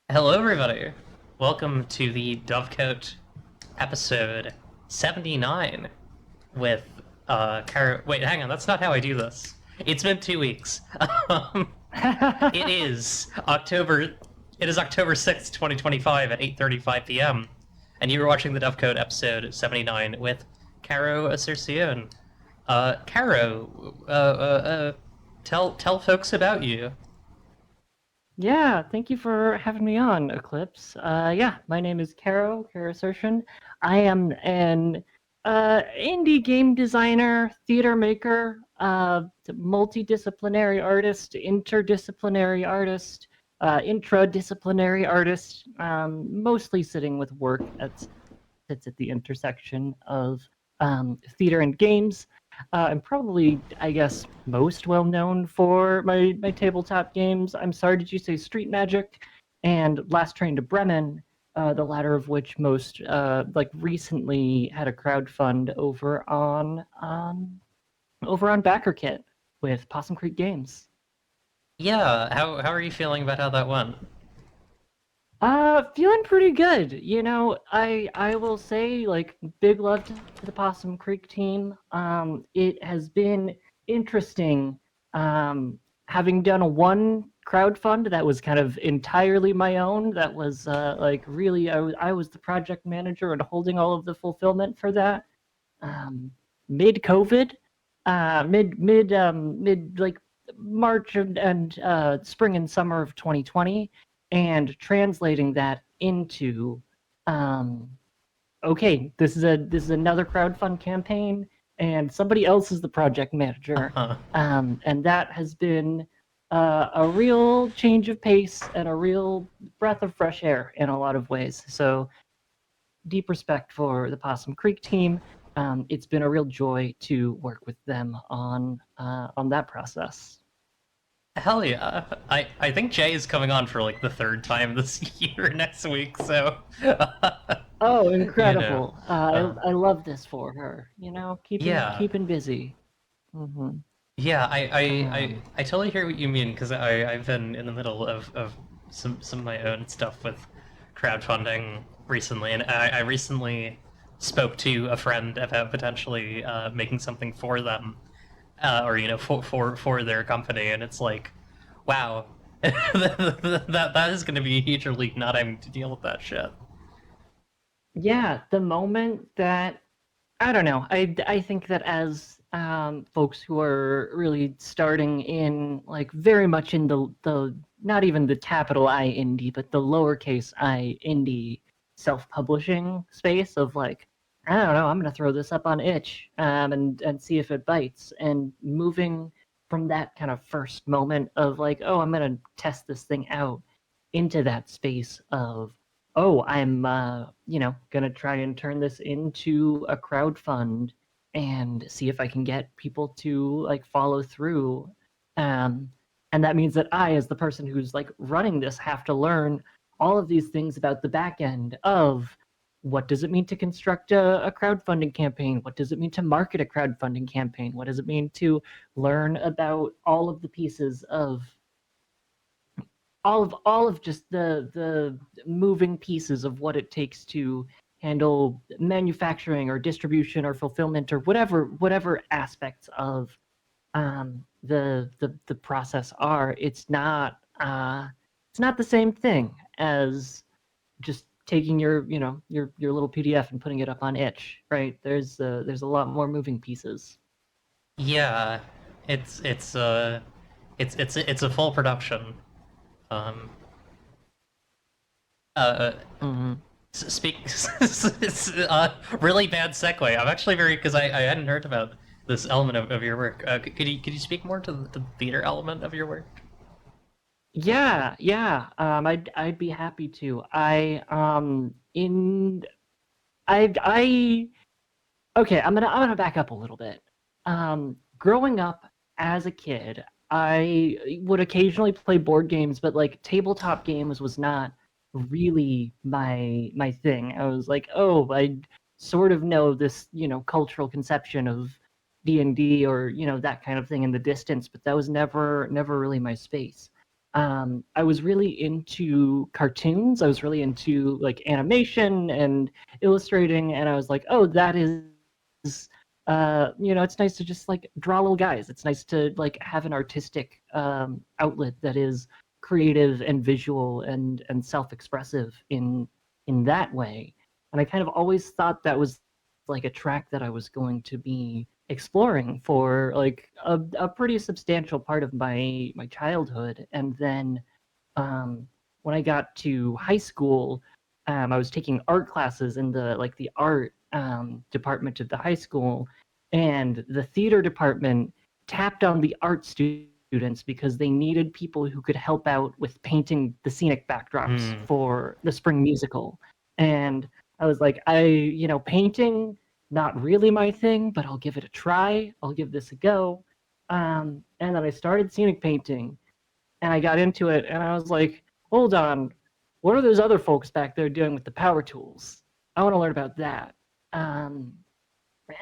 Hello, everybody. Welcome to the Dovecote episode 79 with Caro. Wait, hang on. That's not how I do this. It's been 2 weeks. It is October. It is October 6th, 2025 at 8:35 p.m. And you were watching the Dovecote episode 79 with Caro Asercion. Caro, tell folks about you. Yeah, thank you for having me on, Eclipse. Yeah, my name is Caro Asercion. I am an indie game designer, theater maker, multidisciplinary artist, interdisciplinary artist, intradisciplinary artist, mostly sitting with work that sits at the intersection of theater and games. I'm probably, I guess, most well known for my tabletop games. I'm sorry, did you say Street Magic and Last Train to Bremen? The latter of which most recently had a crowdfund over on BackerKit with Possum Creek Games. Yeah, how are you feeling about how that went? Feeling pretty good. You know, I will say, like, big love to the Possum Creek team. It has been interesting, having done a one crowdfund that was kind of entirely my own. That was really I was the project manager and holding all of the fulfillment for that. Mid COVID, mid like March and spring and summer of 2020, and translating that into okay, this is another crowdfund campaign and somebody else is the project manager. Uh-huh. And that has been a real change of pace and a real breath of fresh air in a lot of ways. So deep respect for the Possum Creek team. It's been a real joy to work with them on that process. Hell yeah. I think Jay is coming on for like the third time this year next week, so Oh, you know. incredible! I love this for her. You know, Yeah. keeping busy. Hmm. Yeah, Um, I totally hear what you mean because I've been in the middle of some of my own stuff with crowdfunding recently, and I recently spoke to a friend about potentially making something for them, or for their company, and it's like, wow, that is going to be a huge relief not having to deal with that shit. yeah, the moment that I don't know, I think that as folks who are really starting in like very much in the not even the capital I indie, but the lowercase I indie self-publishing space of like, I don't know, I'm gonna throw this up on itch and see if it bites, and moving from that kind of first moment of like, oh, I'm gonna test this thing out into that space of, oh, I'm gonna try and turn this into a crowd fund and see if I can get people to like follow through. Um, and that means that I, as the person who's like running this, have to learn all of these things about the back end of what does it mean to construct a crowdfunding campaign? What does it mean to market a crowdfunding campaign? What does it mean to learn about all of the pieces of all of just the moving pieces of what it takes to handle manufacturing or distribution or fulfillment or whatever aspects of the process are. It's not the same thing as just taking your little PDF and putting it up on itch, right? There's a lot more moving pieces. Yeah, it's a full production. Um, uh, Hmm. speak. It's really bad segue. I'm actually very because I hadn't heard about this element of your work. Could you speak more to the theater element of your work? Yeah, yeah. I'd be happy to. I okay, I'm gonna back up a little bit. Growing up as a kid, I would occasionally play board games, but like tabletop games was not really my thing. I was like, oh, I sort of know this, cultural conception of D&D or, that kind of thing in the distance, but that was never really my space. I was really into cartoons. I was really into like animation and illustrating, and I was like, oh, that is it's nice to just like draw little guys. It's nice to like have an artistic outlet that is creative and visual and self-expressive in that way. And I kind of always thought that was like a track that I was going to be exploring for like a pretty substantial part of my childhood. And then um, when I got to high school, I was taking art classes in the art department of the high school, and the theater department tapped on the art students because they needed people who could help out with painting the scenic backdrops Hmm. for the spring musical. And I was like, painting, not really my thing, but I'll give it a try. I'll give this a go. And then I started scenic painting, and I got into it, and I was like, hold on, what are those other folks back there doing with the power tools? I want to learn about that. Um,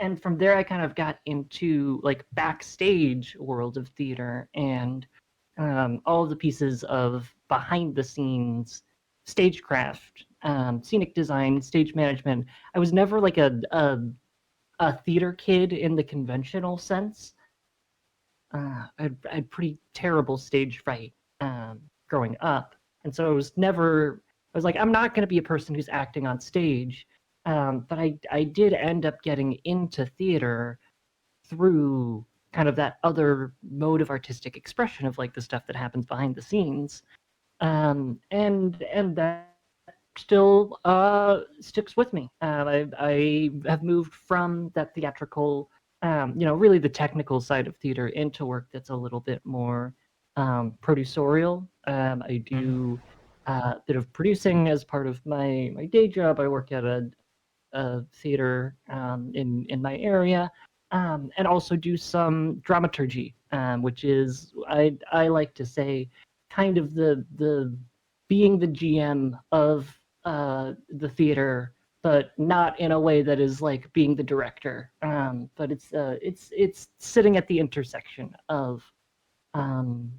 and from there, I kind of got into like backstage world of theater and all of the pieces of behind the scenes stagecraft, scenic design, stage management. I was never like a theater kid in the conventional sense. I had pretty terrible stage fright growing up, and so I was like, I'm not going to be a person who's acting on stage. But I did end up getting into theater through kind of that other mode of artistic expression of like the stuff that happens behind the scenes. And that still sticks with me. I have moved from that theatrical, really the technical side of theater into work that's a little bit more producerial. I do a bit of producing as part of my day job. I work at a theater in my area, and also do some dramaturgy, which is I like to say kind of the being the GM of the theater, but not in a way that is like being the director. But it's sitting at the intersection of um,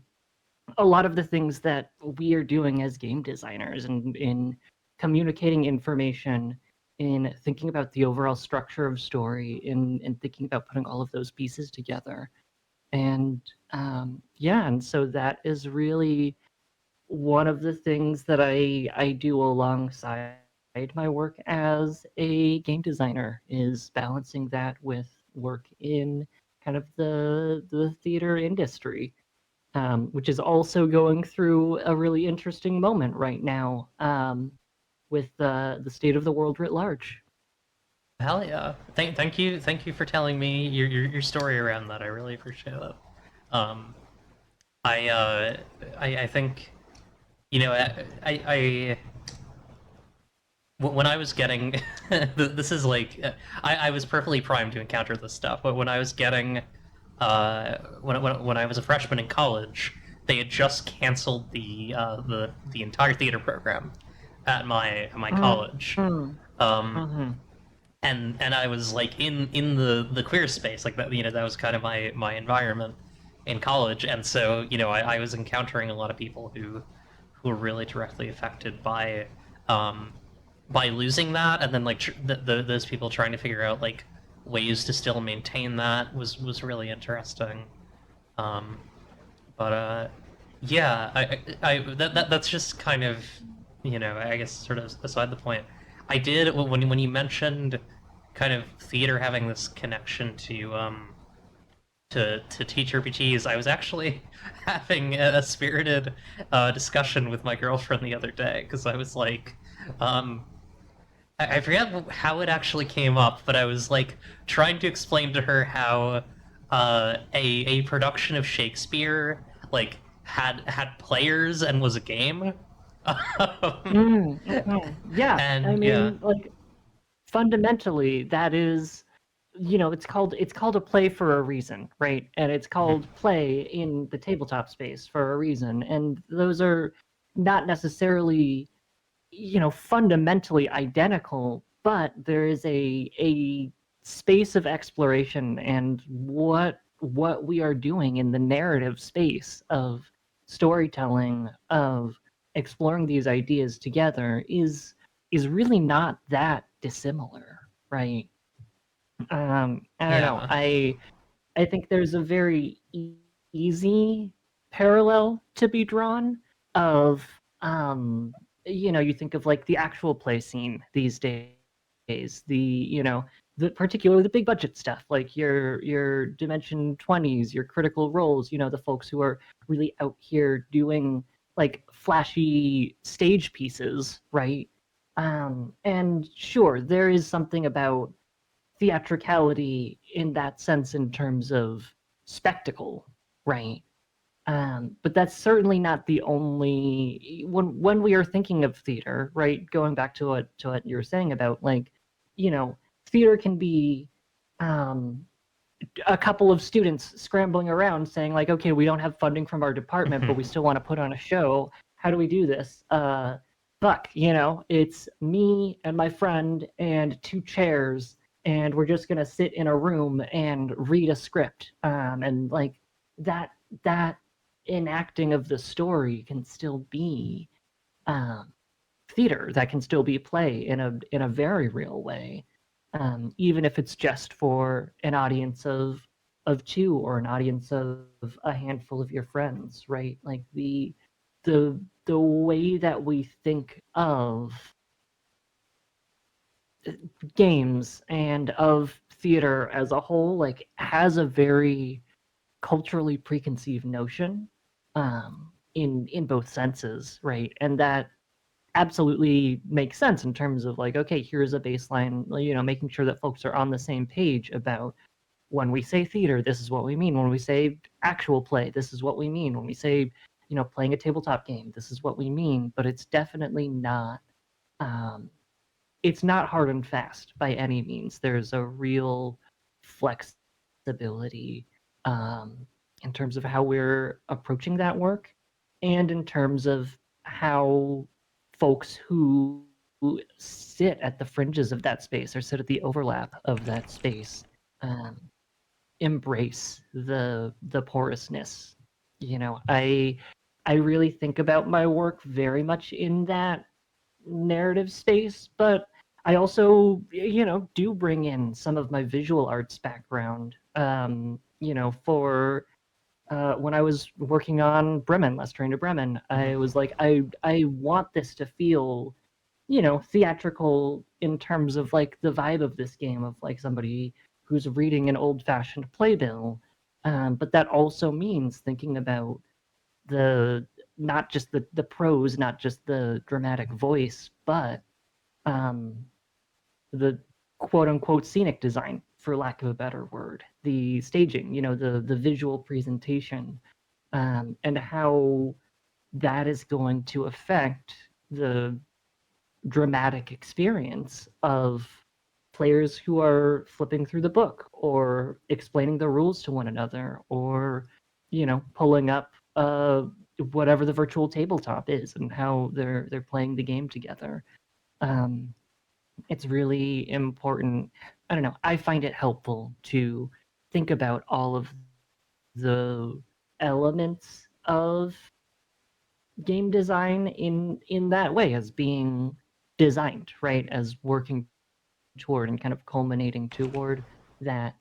a lot of the things that we are doing as game designers and in communicating information, in thinking about the overall structure of story, in thinking about putting all of those pieces together. And yeah, and so that is really one of the things that I do alongside my work as a game designer is balancing that with work in kind of the theater industry, which is also going through a really interesting moment right now with the state of the world writ large. Hell yeah! Thank you for telling me your story around that. I really appreciate it. Um, I uh, I think I when I was getting this is like I was perfectly primed to encounter this stuff, but when I was getting when I was a freshman in college, they had just canceled the entire theater program at my college. Mm-hmm. Um, Mm-hmm. and I was like in the queer space, like that, that was kind of my environment in college, and so I was encountering a lot of people who were really directly affected um by losing that, and then like those people trying to figure out like ways to still maintain that was really interesting. um but yeah, that's just kind of, I guess sort of aside the point. I did when you mentioned kind of theater having this connection to to teach RPGs, I was actually having a spirited discussion with my girlfriend the other day because I was like, um, I forget how it actually came up, but I was like trying to explain to her how a production of Shakespeare like had players and was a game. Um, Yeah, I and yeah. mean, like fundamentally, that is, it's called a play for a reason, right? And it's called play in the tabletop space for a reason. And those are not necessarily, fundamentally identical, but there is a space of exploration and what we are doing in the narrative space of storytelling, of exploring these ideas together is really not that dissimilar, right? I don't know. Yeah. I think there's a very easy parallel to be drawn of you think of like the actual play scene these days, the particularly the big budget stuff, like your Dimension 20s, your Critical Roles, the folks who are really out here doing like flashy stage pieces, right? And sure, there is something about theatricality in that sense in terms of spectacle, right? But that's certainly not the only when we are thinking of theater, right? Going back to what you were saying about like, theater can be um, a couple of students scrambling around saying like, okay, we don't have funding from our department, but we still want to put on a show. How do we do this? Fuck, it's me and my friend and two chairs, and we're just gonna sit in a room and read a script. And like that enacting of the story can still be um, theater. That can still be play in a very real way, even if it's just for an audience of two or an audience of a handful of your friends, right? Like the way that we think of games and of theater as a whole, like has a very culturally preconceived notion in both senses, right? And that absolutely makes sense in terms of like, okay, here's a baseline, making sure that folks are on the same page about when we say theater, this is what we mean. When we say actual play, this is what we mean. When we say, playing a tabletop game, this is what we mean. But it's definitely not um, it's not hard and fast by any means. There's a real flexibility um, in terms of how we're approaching that work, and in terms of how folks who sit at the fringes of that space or sit at the overlap of that space um, embrace the porousness. I really think about my work very much in that narrative space, but I also, do bring in some of my visual arts background. For when I was working on Bremen, Last Train to Bremen, I was like, I want this to feel, theatrical in terms of like the vibe of this game of like somebody who's reading an old-fashioned playbill. But that also means thinking about the not just the prose, not just the dramatic voice, but um, the quote unquote scenic design, for lack of a better word, the staging, the visual presentation, and how that is going to affect the dramatic experience of players who are flipping through the book or explaining the rules to one another or pulling up whatever the virtual tabletop is and how they're playing the game together. um, it's really important. I don't know, I find it helpful to think about all of the elements of game design in that way as being designed, right, as working toward and kind of culminating toward that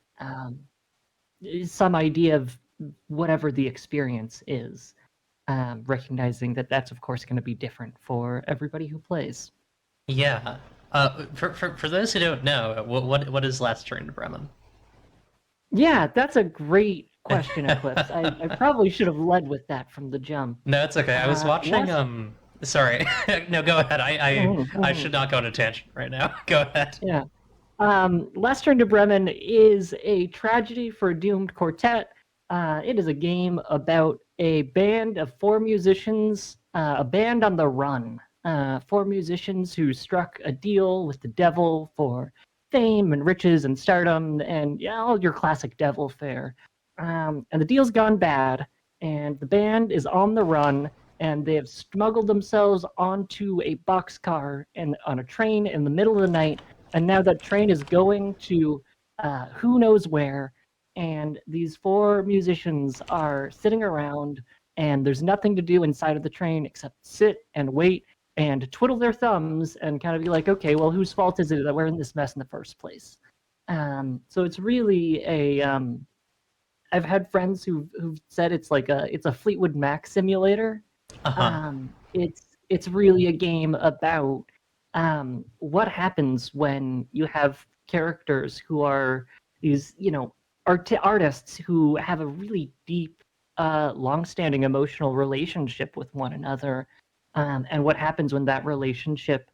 some idea of whatever the experience is, recognizing that that's of course going to be different for everybody who plays. Yeah. For those who don't know, what is Last Train to Bremen? Yeah, that's a great question, Eclipse. I probably should have led with that from the jump. No, it's okay. I was watching. Last, Sorry. No, go ahead. I Mhm. should not go on a tangent right now. Go ahead. Yeah. Last Turn to Bremen is a tragedy for a doomed quartet. It is a game about a band of four musicians, a band on the run. Four musicians who struck a deal with the devil for fame and riches and stardom and yeah, all your classic devil fare. And the deal's gone bad, and the band is on the run, and they have smuggled themselves onto a boxcar and on a train in the middle of the night, and now that train is going to who knows where, and these four musicians are sitting around, and there's nothing to do inside of the train except sit and wait and twiddle their thumbs and kind of be like, okay, well, whose fault is it that we're in this mess in the first place? So it's really a I've had friends who've said it's a Fleetwood Mac simulator. Uh-huh. It's really a game about what happens when you have characters who are these artists who have a really deep, long-standing emotional relationship with one another, and what happens when that relationship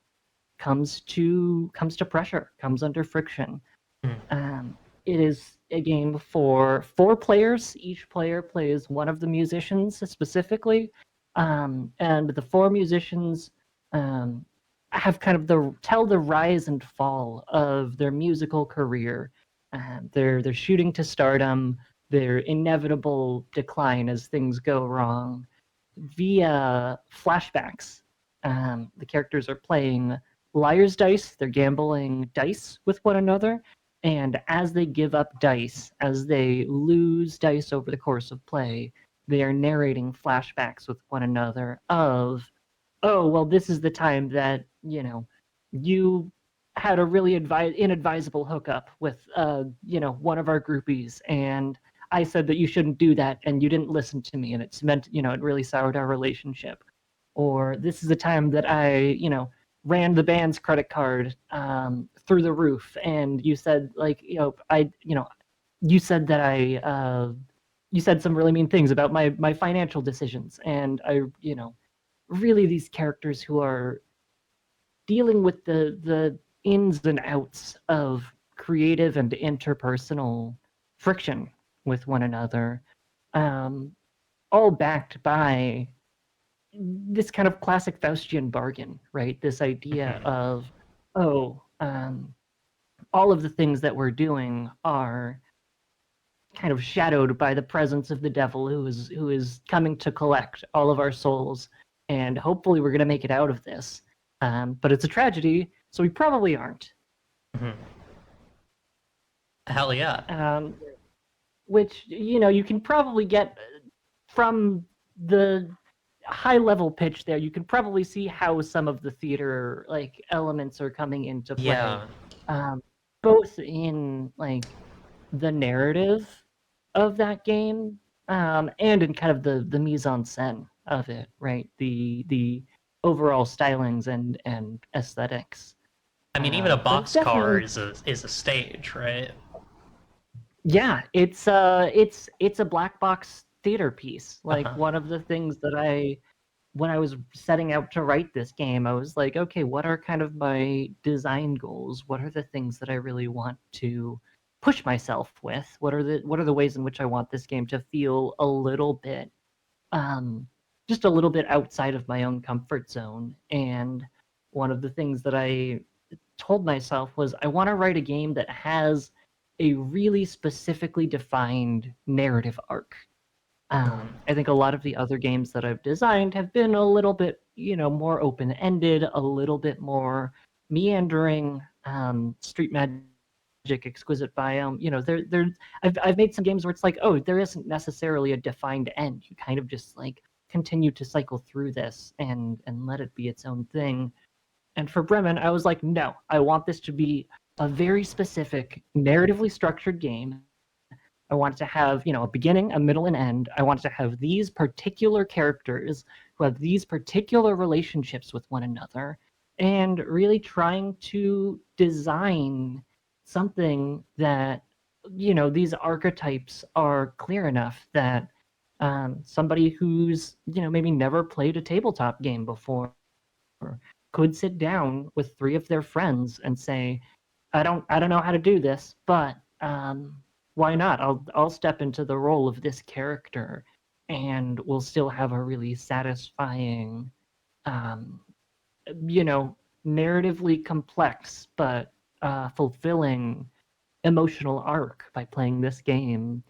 comes to pressure, comes under friction. Hmm. It is a game for four players. Each player plays one of the musicians specifically, and the four musicians um, have kind of tell the rise and fall of their musical career, their shooting to stardom, their inevitable decline as things go wrong, via flashbacks. The characters are playing liar's dice. They're gambling dice with one another. And as they give up dice, as they lose dice over the course of play, they are narrating flashbacks with one another of, oh, well, this is the time that, you had a really inadvisable hookup with, one of our groupies. And I said that you shouldn't do that, and you didn't listen to me. And it's meant, it really soured our relationship. Or this is the time that I, ran the band's credit card through the roof, and you said you said that you said some really mean things about my financial decisions, and I, really these characters who are dealing with the ins and outs of creative and interpersonal friction with one another, um, all backed by this kind of classic Faustian bargain, right? This idea Mhm. of, oh, all of the things that we're doing are kind of shadowed by the presence of the devil who is coming to collect all of our souls, and hopefully we're going to make it out of this. But it's a tragedy, so we probably aren't. Mhm. Hell yeah. Um, which you can probably get from the high level pitch there. You can probably see how some of the theater like elements are coming into play, Yeah. um, both in like the narrative of that game, and in kind of the mise en scène of it, right? The overall stylings and aesthetics. I mean, even a But it's boxcar definitely, is a stage, right? yeah, it's a black box theater piece. Like Uh-huh. one of the things that when I was setting out to write this game, I was like, okay, what are kind of my design goals? What are the things that I really want to push myself with? What are the ways in which I want this game to feel a little bit, um, just a little bit outside of my own comfort zone? And one of the things that I told myself was I want to write a game that has a really specifically defined narrative arc. Mhm. I think a lot of the other games that I've designed have been a little bit, more open-ended, a little bit more meandering. Street Magic, Exquisite Biome, I've made some games where it's like, oh, there isn't necessarily a defined end. You kind of just like continue to cycle through this and let it be its own thing. And for Bremen, I was like, no, I want this to be a very specific, narratively structured game. I want it to have, a beginning, a middle, and end. I want it to have these particular characters who have these particular relationships with one another, and really trying to design something that these archetypes are clear enough that somebody who's maybe never played a tabletop game before could sit down with three of their friends and say, I don't know how to do this, but why not? I'll step into the role of this character, and we'll still have a really satisfying, um, you know, narratively complex but fulfilling emotional arc by playing this game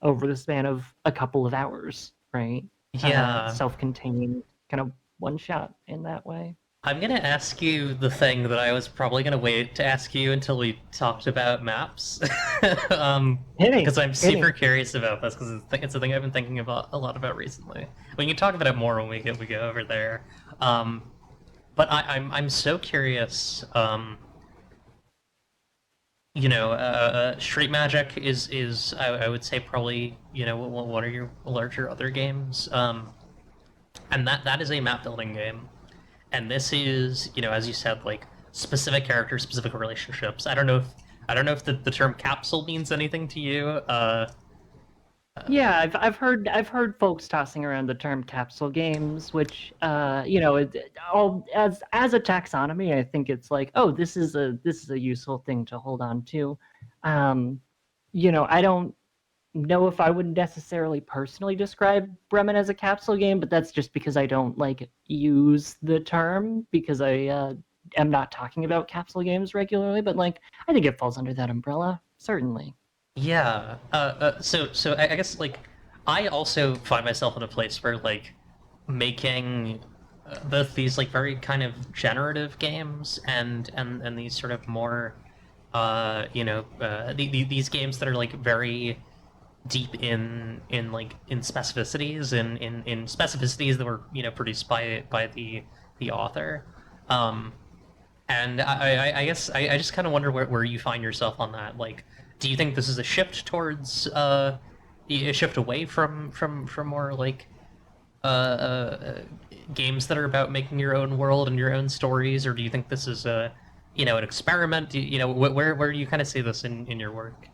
over the span of a couple of hours, right? Yeah. Self-contained, kind of one shot in that way. I'm gonna ask you the thing that I was probably gonna wait to ask you until we talked about maps, Hit because me, I'm hit super me. curious about this because it's a thing I've been thinking about a lot about recently. We can talk about it more when we go over there. Um, but I'm so curious. Street Magic is I would say probably one of your larger other games, and that is a map building game. And this is, as you said, like specific characters, specific relationships. I don't know if the term capsule means anything to you. Yeah, I've heard folks tossing around the term capsule games, which all as a taxonomy, I think it's like, oh, this is a useful thing to hold on to. Um, I don't know if I would necessarily personally describe Bremen as a capsule game, but that's just because I don't like use the term because I am not talking about capsule games regularly. But like, I think it falls under that umbrella, certainly. Yeah. So I guess like I also find myself in a place where like making both these like very kind of generative games and these sort of more these games that are like very deep in specificities in specificities that were produced by the author. Um, and I guess I just kind of wonder where you find yourself on that. Like, do you think this is a shift towards a shift away from more like games that are about making your own world and your own stories, or do you think this is a an experiment? Where do you kind of see this in your work?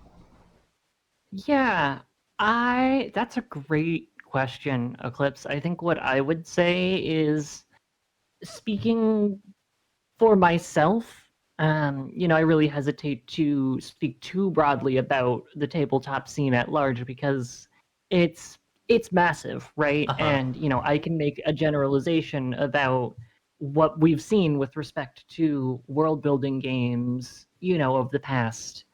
Yeah, I that's a great question, Eclipse. I think what I would say is speaking for myself, I really hesitate to speak too broadly about the tabletop scene at large because it's it's massive, right? Uh huh. And I can make a generalization about what we've seen with respect to world building games, of the past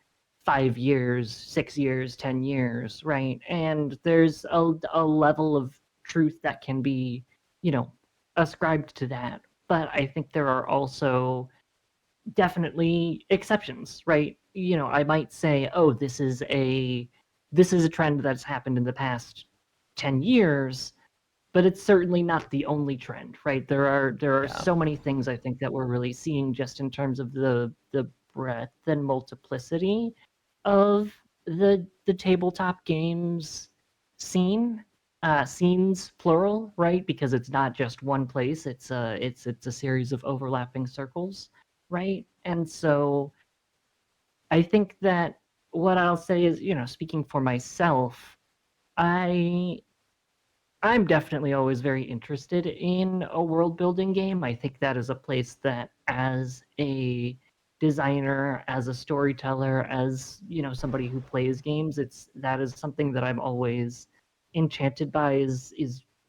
5 years, 6 years, 10 years, right? And there's a level of truth that can be, you know, ascribed to that. But I think there are also definitely exceptions, right? I might say, oh, this is a trend that's happened in the past 10 years, but it's certainly not the only trend, right? There are Yeah. so many things I think that we're really seeing just in terms of the breadth and multiplicity of the tabletop games scene. Scenes plural, right? Because it's not just one place. It's a series of overlapping circles, right? And so I think that what I'll say is, speaking for myself, I I'm definitely always very interested in a world building game. I think that is a place that, as a designer, as a storyteller, as somebody who plays games, that is something that I'm always enchanted by. Is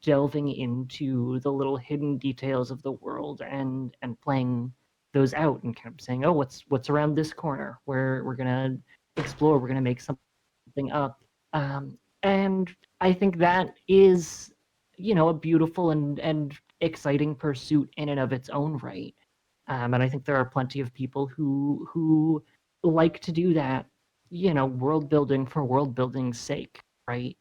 delving into the little hidden details of the world and playing those out and kind of saying, oh, what's around this corner? Where we're gonna explore, we're gonna make something up. And I think that is, a beautiful and exciting pursuit in and of its own right. And I think there are plenty of people who like to do that, world building for world building's sake, right?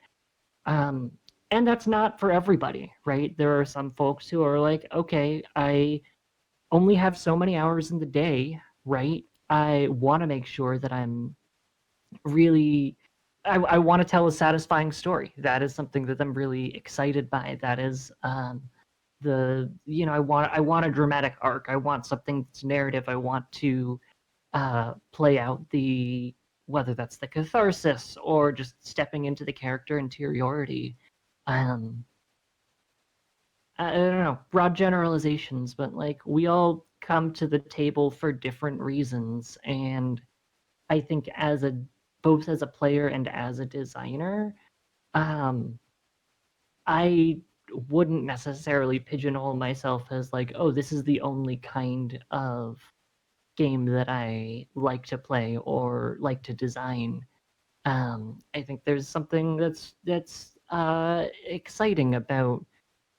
Um, and that's not for everybody, right? There are some folks who are like, okay, I only have so many hours in the day, right? I want to make sure that I'm really I want to tell a satisfying story. That is something that I'm really excited by. That is I want a dramatic arc. I want something that's narrative. I want to play out whether that's the catharsis or just stepping into the character interiority. Um, I don't know, broad generalizations, but like we all come to the table for different reasons, and I think as a both as a player and as a designer, um, I wouldn't necessarily pigeonhole myself as like, oh, this is the only kind of game that I like to play or like to design. I think there's something that's exciting about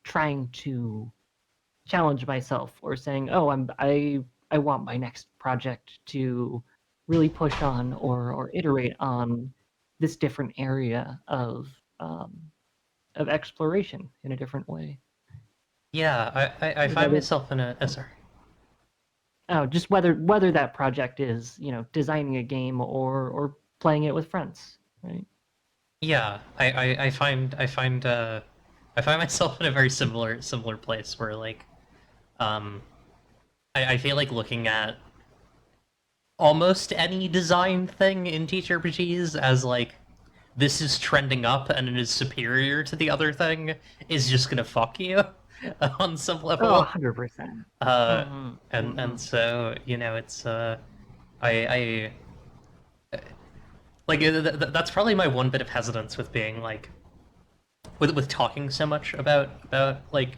trying to challenge myself or saying, "Oh, I want my next project to really push on or iterate on this different area of exploration in a different way." Yeah, I find Whether myself in a sorry. just whether that project is, designing a game or playing it with friends, right? Yeah, I find myself in a very similar place where like um I feel like looking at almost any design thing in TTRPGs as like this is trending up and it is superior to the other thing is just gonna fuck you on some Oh, level. 100%. Uh, Mhm, and mhm. so it's I like that's probably my one bit of hesitance with being like with talking so much about like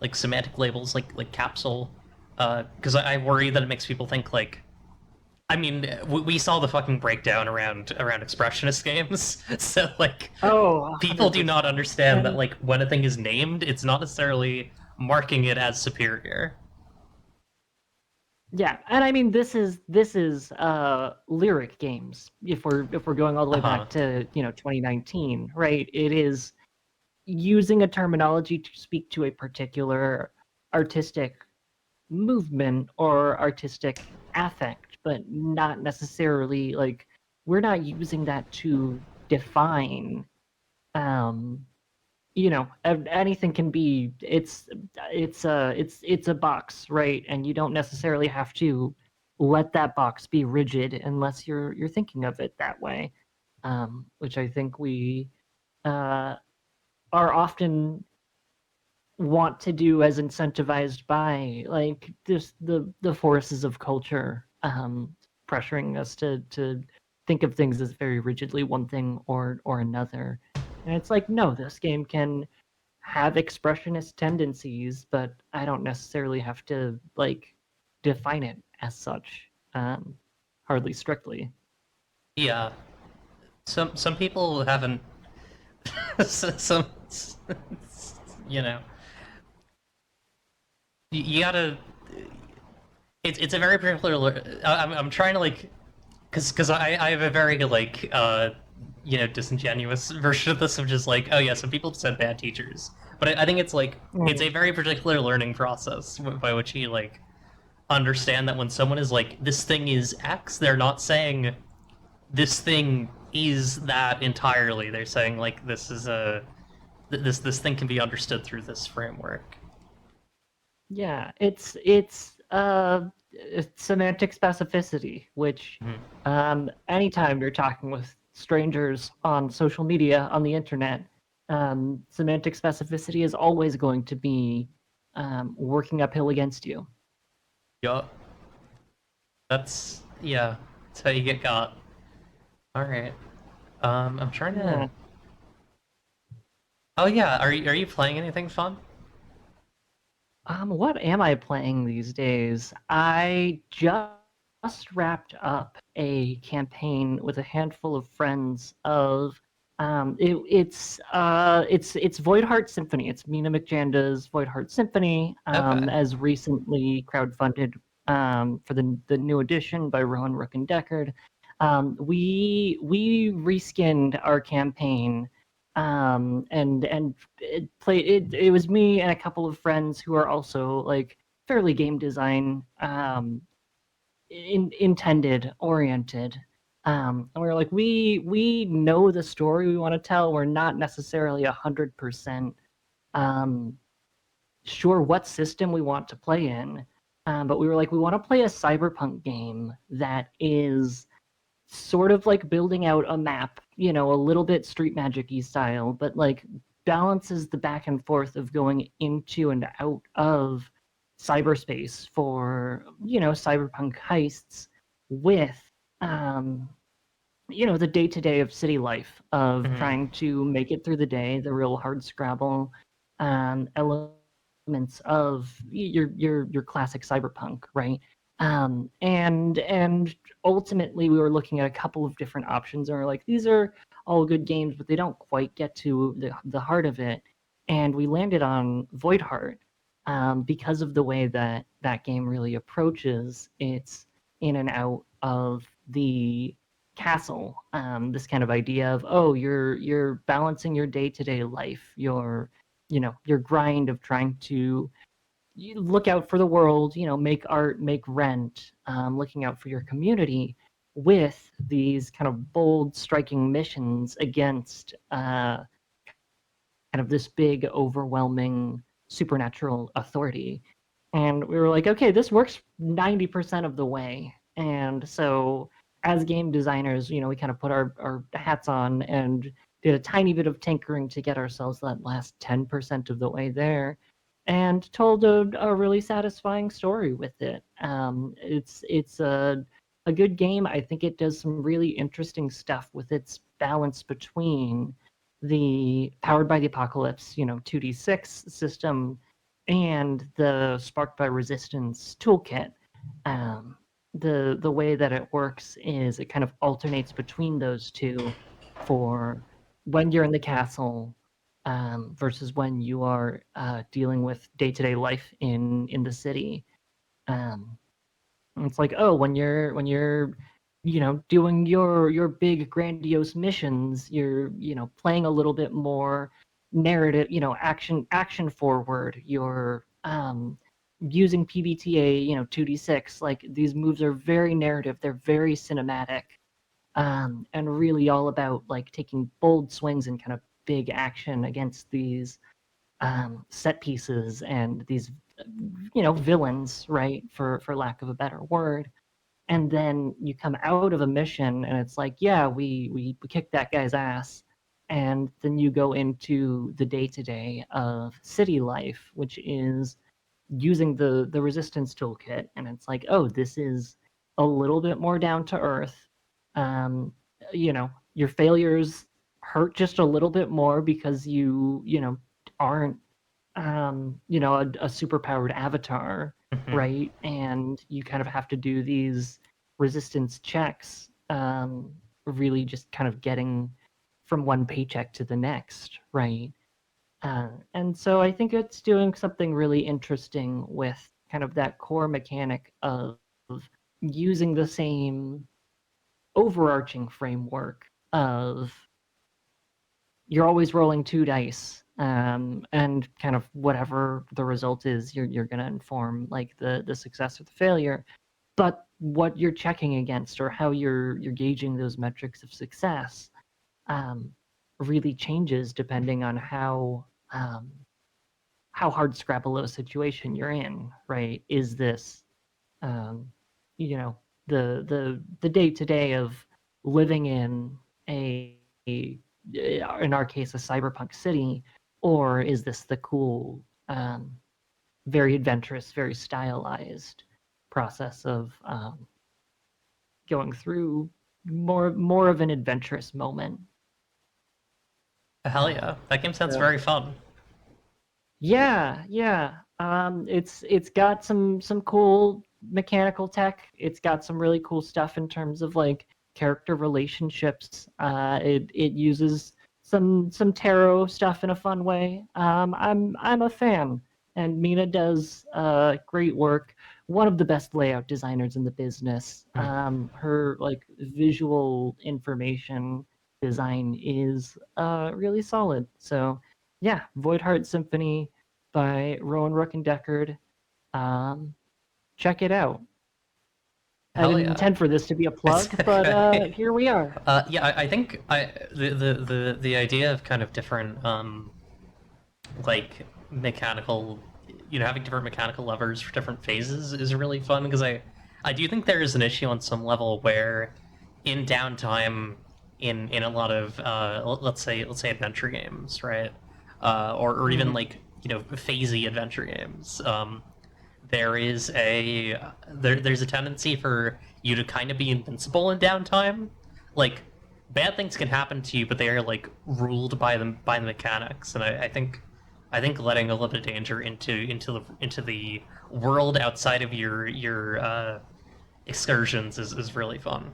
like semantic labels like capsule because I worry that it makes people think like I mean we saw the fucking breakdown around expressionist games so like Oh, people do not 100%. understand that And like when a thing is named it's not necessarily marking it as superior. yeah, and I mean this is lyric games if we're going all the way Uh-huh. back to, 2019, right? It is using a terminology to speak to a particular artistic movement or artistic affect, but not necessarily like we're not using that to define um anything can be it's a box, right? And you don't necessarily have to let that box be rigid unless you're thinking of it that way, which I think we uh are often want to do as incentivized by like this the forces of culture pressuring us to think of things as very rigidly one thing or another. And it's like, no, this game can have expressionist tendencies, but I don't necessarily have to like define it as such, hardly strictly. Yeah, some people haven't some you know you gotta it's a very particular I'm trying to like because I have a very like disingenuous version of this of just like oh yeah some people said bad teachers but I think it's like it's a Mm. very particular learning process by which you like understand that when someone is like this thing is X they're not saying this thing is that entirely they're saying like this is a this thing can be understood through this framework. Yeah, it's semantic specificity, which Mhm. anytime you're talking with strangers on social media, on the internet, semantic specificity is always going to be working uphill against you. Yeah, yeah, that's how you get got. All right. I'm trying to. Yeah. Oh yeah, are you playing anything fun? What am I playing these days? I just wrapped up a campaign with a handful of friends of it's Void Heart Symphony. It's Mina McJanda's Void Heart Symphony, Okay. as recently crowdfunded for the new edition by Rowan Rook and Deckard. We reskinned our campaign, and it was me and a couple of friends who are also like fairly game design intended oriented, and we were like we know the story we want to tell. We're not necessarily 100% um sure what system we want to play in, but we were like we want to play a cyberpunk game that is sort of like building out a map, a little bit street magic-y style, but like balances the back and forth of going into and out of cyberspace for, cyberpunk heists with the day-to-day of city life, of Hmm. trying to make it through the day, the real hard scrabble elements of your classic cyberpunk, right? And ultimately we were looking at a couple of different options, and we're like, these are all good games, but they don't quite get to the heart of it. And we landed on Void Heart, because of the way that that game really approaches its in and out of the castle. This kind of idea of, oh, you're balancing your day-to-day life, your grind of trying to look out for the world, make art, make rent, looking out for your community, with these kind of bold, striking missions against kind of this big, overwhelming supernatural authority. And we were like, okay, this works 90% of the way. And so as game designers, we kind of put our hats on and did a tiny bit of tinkering to get ourselves that last 10% of the way there, and told a really satisfying story with it. It's a good game. I think it does some really interesting stuff with its balance between the Powered by the Apocalypse, 2d6 system, and the Sparked by Resistance toolkit. Um, the way that it works is it kind of alternates between those two for when you're in the castle, versus when you are dealing with day-to-day life in the city. Um, it's like, oh, when you're doing your big grandiose missions, you're playing a little bit more narrative, action forward. You're using PBTA, 2d6. Like, these moves are very narrative, they're very cinematic, and really all about like taking bold swings and kind of big action against these set pieces and these villains, right, for lack of a better word. And then you come out of a mission and it's like, yeah, we kicked that guy's ass. And then you go into the day-to-day of city life, which is using the resistance toolkit, and it's like, oh, this is a little bit more down to earth. um your failures hurt just a little bit more because you aren't a superpowered avatar, Hmm. right? And you kind of have to do these resistance checks, really just kind of getting from one paycheck to the next, right? And so I think it's doing something really interesting with kind of that core mechanic of using the same overarching framework of you're always rolling two dice, and kind of whatever the result is, you're going to inform like the success or the failure. But what you're checking against, or how you're gauging those metrics of success, um, really changes depending on how hard scrabble of a situation you're in, right? Is this, um, you know, the day to day of living in in our case, a cyberpunk city, or is this the cool, very adventurous, very stylized process of going through more of an adventurous moment? Hell yeah, that game sounds So very fun. yeah, yeah. It's got some cool mechanical tech. It's got some really cool stuff in terms of like character relationships. It uses some tarot stuff in a fun way. I'm a fan, and Mina does great work. One of the best layout designers in the business. Mm. Her like visual information design is really solid. So yeah, Voidheart Symphony by Rowan Rook and Deckard. Um, Check it out. I Hell didn't yeah. intend for this to be a It's plug, but okay. here we are. Yeah, I think the idea of kind of different like mechanical, having different mechanical levers for different phases is really fun, because I do think there is an issue on some level where in downtime in a lot of let's say adventure games, right? Or even Mhm. like phasey adventure games. There's a tendency for you to kind of be invincible in downtime. Like bad things can happen to you, but they are like ruled by the mechanics, and I think letting a little bit of danger into the world outside of your excursions is really fun.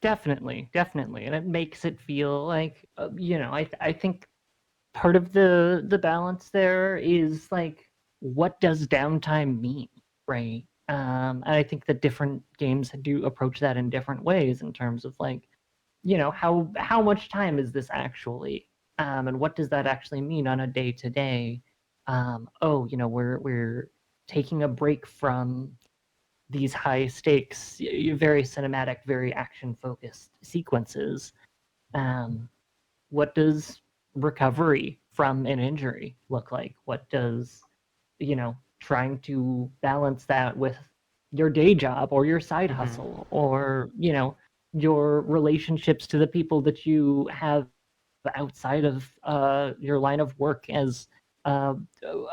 Definitely, definitely, and it makes it feel like I think part of the balance there is like what does downtime mean, right? And I think that different games do approach that in different ways in terms of like how much time is this actually, and what does that actually mean on a day to day. Oh, we're taking a break from these high stakes, very cinematic, very action focused sequences. Um, what does recovery from an injury look like? What does, trying to balance that with your day job or your side Hmm. hustle or, your relationships to the people that you have outside of your line of work as uh,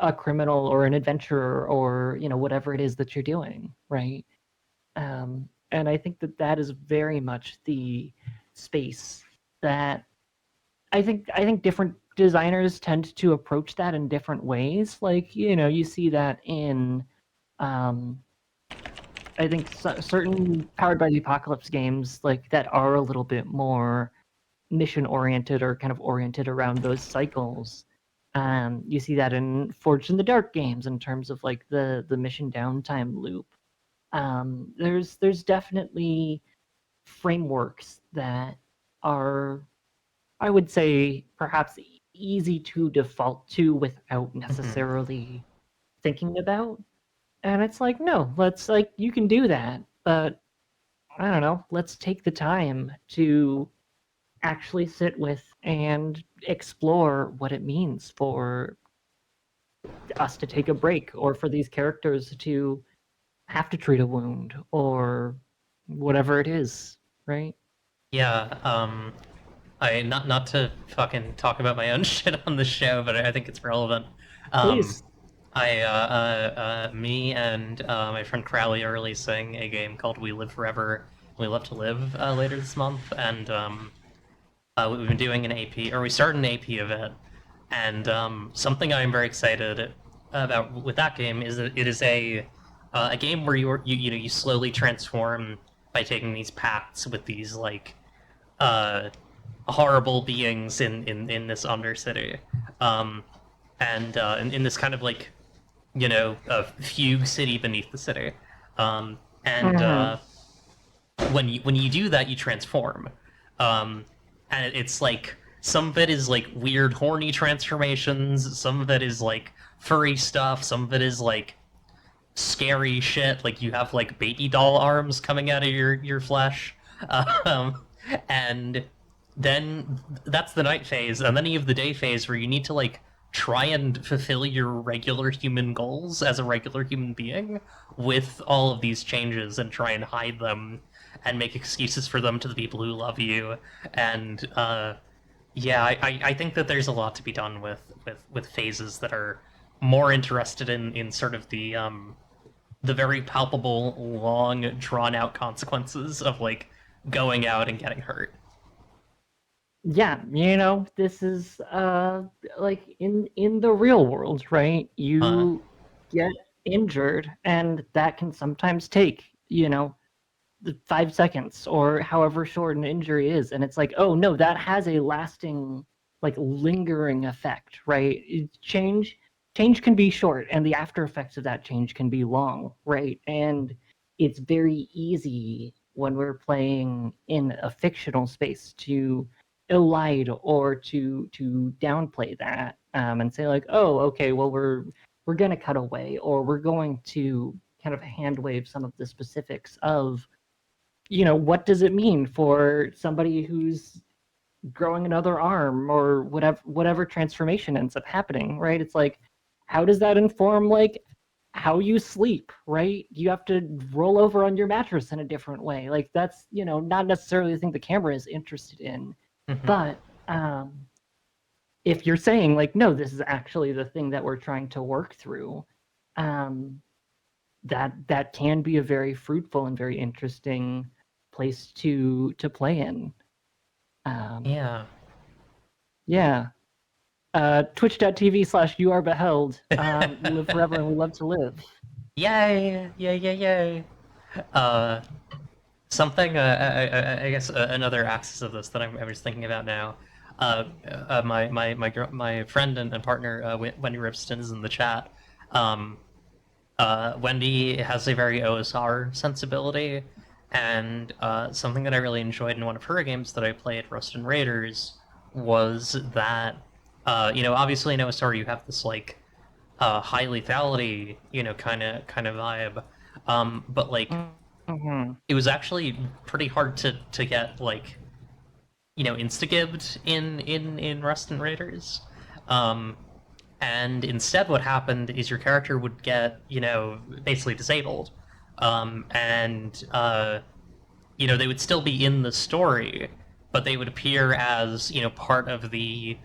a criminal or an adventurer or, whatever it is that you're doing, right? And I think that that is very much the space that I think different designers tend to approach that in different ways. Like, you see that in um I think certain Powered by the Apocalypse games like that are a little bit more mission oriented or kind of oriented around those cycles. You see that in Forged in the Dark games in terms of like the mission downtime loop. There's definitely frameworks that are, I would say, perhaps easy to default to without Hmm. necessarily thinking about. And it's like, no, let's like you can do that, but I don't know, let's take the time to actually sit with and explore what it means for us to take a break or for these characters to have to treat a wound or whatever it is, right? Yeah. I not to fucking talk about my own shit on the show, but I think it's relevant. Um, Please. me and my friend Crowley are releasing a game called We Live Forever, We Love to Live later this month, and we've been doing an AP, or we started an AP of it, and something I'm very excited about with that game is that it is a game where you slowly transform by taking these paths with these like uh, horrible beings in this undercity, um, and in this kind of like a fugue city beneath the city, and Mhm. when you do that, you transform, um, and it's like some of it is like weird horny transformations, some of it is like furry stuff, some of it is like scary shit, like you have like baby doll arms coming out of your flesh, um, and then that's the night phase, and then you have the day phase where you need to like try and fulfill your regular human goals as a regular human being with all of these changes and try and hide them and make excuses for them to the people who love you. And yeah, I think that there's a lot to be done with phases that are more interested in sort of the very palpable, long, drawn out consequences of like going out and getting hurt. Yeah, this is like in the real world, right? Uh, You get injured and that can sometimes take, the 5 seconds or however short an injury is, and it's like, oh no, that has a lasting, like lingering effect, right? Change can be short and the after effects of that change can be long, right? And it's very easy when we're playing in a fictional space to elide or to downplay that, and say like, oh, okay, well we're going to cut away or we're going to kind of hand wave some of the specifics of, what does it mean for somebody who's growing another arm or whatever transformation ends up happening, right? It's like, how does that inform like how you sleep, right? You have to roll over on your mattress in a different way. Like that's, not necessarily the thing the camera is interested in. Mhm. But if you're saying like, no, this is actually the thing that we're trying to work through, um, that can be a very fruitful and very interesting place to play in. Yeah. Yeah. Twitch.tv/you are beheld. We live forever and we love to live. Yay! Yay! Yay! Yay! Uh, something. I guess another axis of this that I was thinking about now. My friend and partner Wendy Ripston is in the chat. Um, Wendy has a very OSR sensibility, and something that I really enjoyed in one of her games that I played, Rust and Raiders, was that obviously in OSR you have this like high lethality, kind of vibe, but like Mm-hmm. it was actually pretty hard to get like insta-gibbed in Rust and Raiders. Um, and instead, what happened is your character would get, basically disabled. And, they would still be in the story, but they would appear as, part of the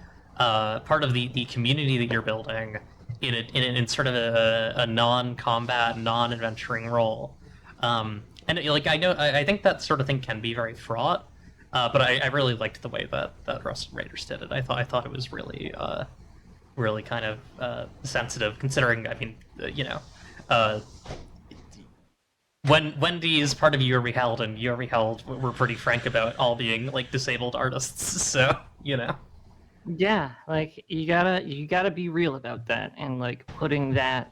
community that you're building in sort of a non-combat, non-adventuring role. And like I think that sort of thing can be very fraught, but I really liked the way that Rust and Raiders did it. I thought it was really kind of sensitive, considering, I mean, uh, when Wendy is part of You Are Beheld, and You Are Beheld were pretty frank about all being like disabled artists, so Yeah, like you gotta be real about that and like putting that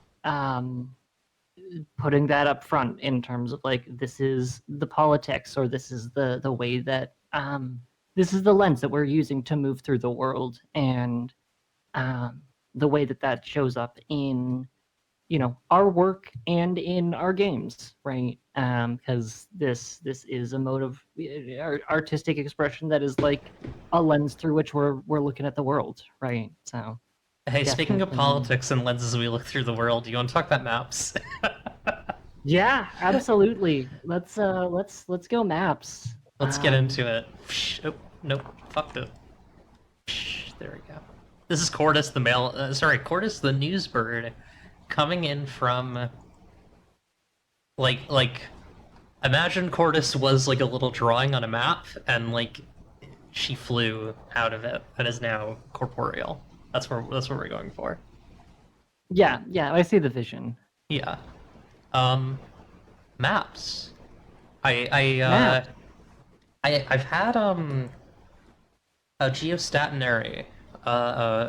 up front in terms of like this is the politics or this is the way that this is the lens that we're using to move through the world and um, the way that shows up in our work and in our games, right? Because this is a mode of artistic expression that is like a lens through which we're looking at the world, right? So Hey, speaking of definitely. politics and lenses we look through the world, you want to talk about maps? Yeah, absolutely. Let's go maps. Let's get into it. Oh, nope, fucked it. There we go. This is Cordis the male. Sorry, Cordis the newsbird, coming in from like. Imagine Cordis was like a little drawing on a map, and like she flew out of it and is now corporeal. That's what we're going for. Yeah, I see the vision. Yeah. Um, Maps. I I Map. uh I've had a geostationary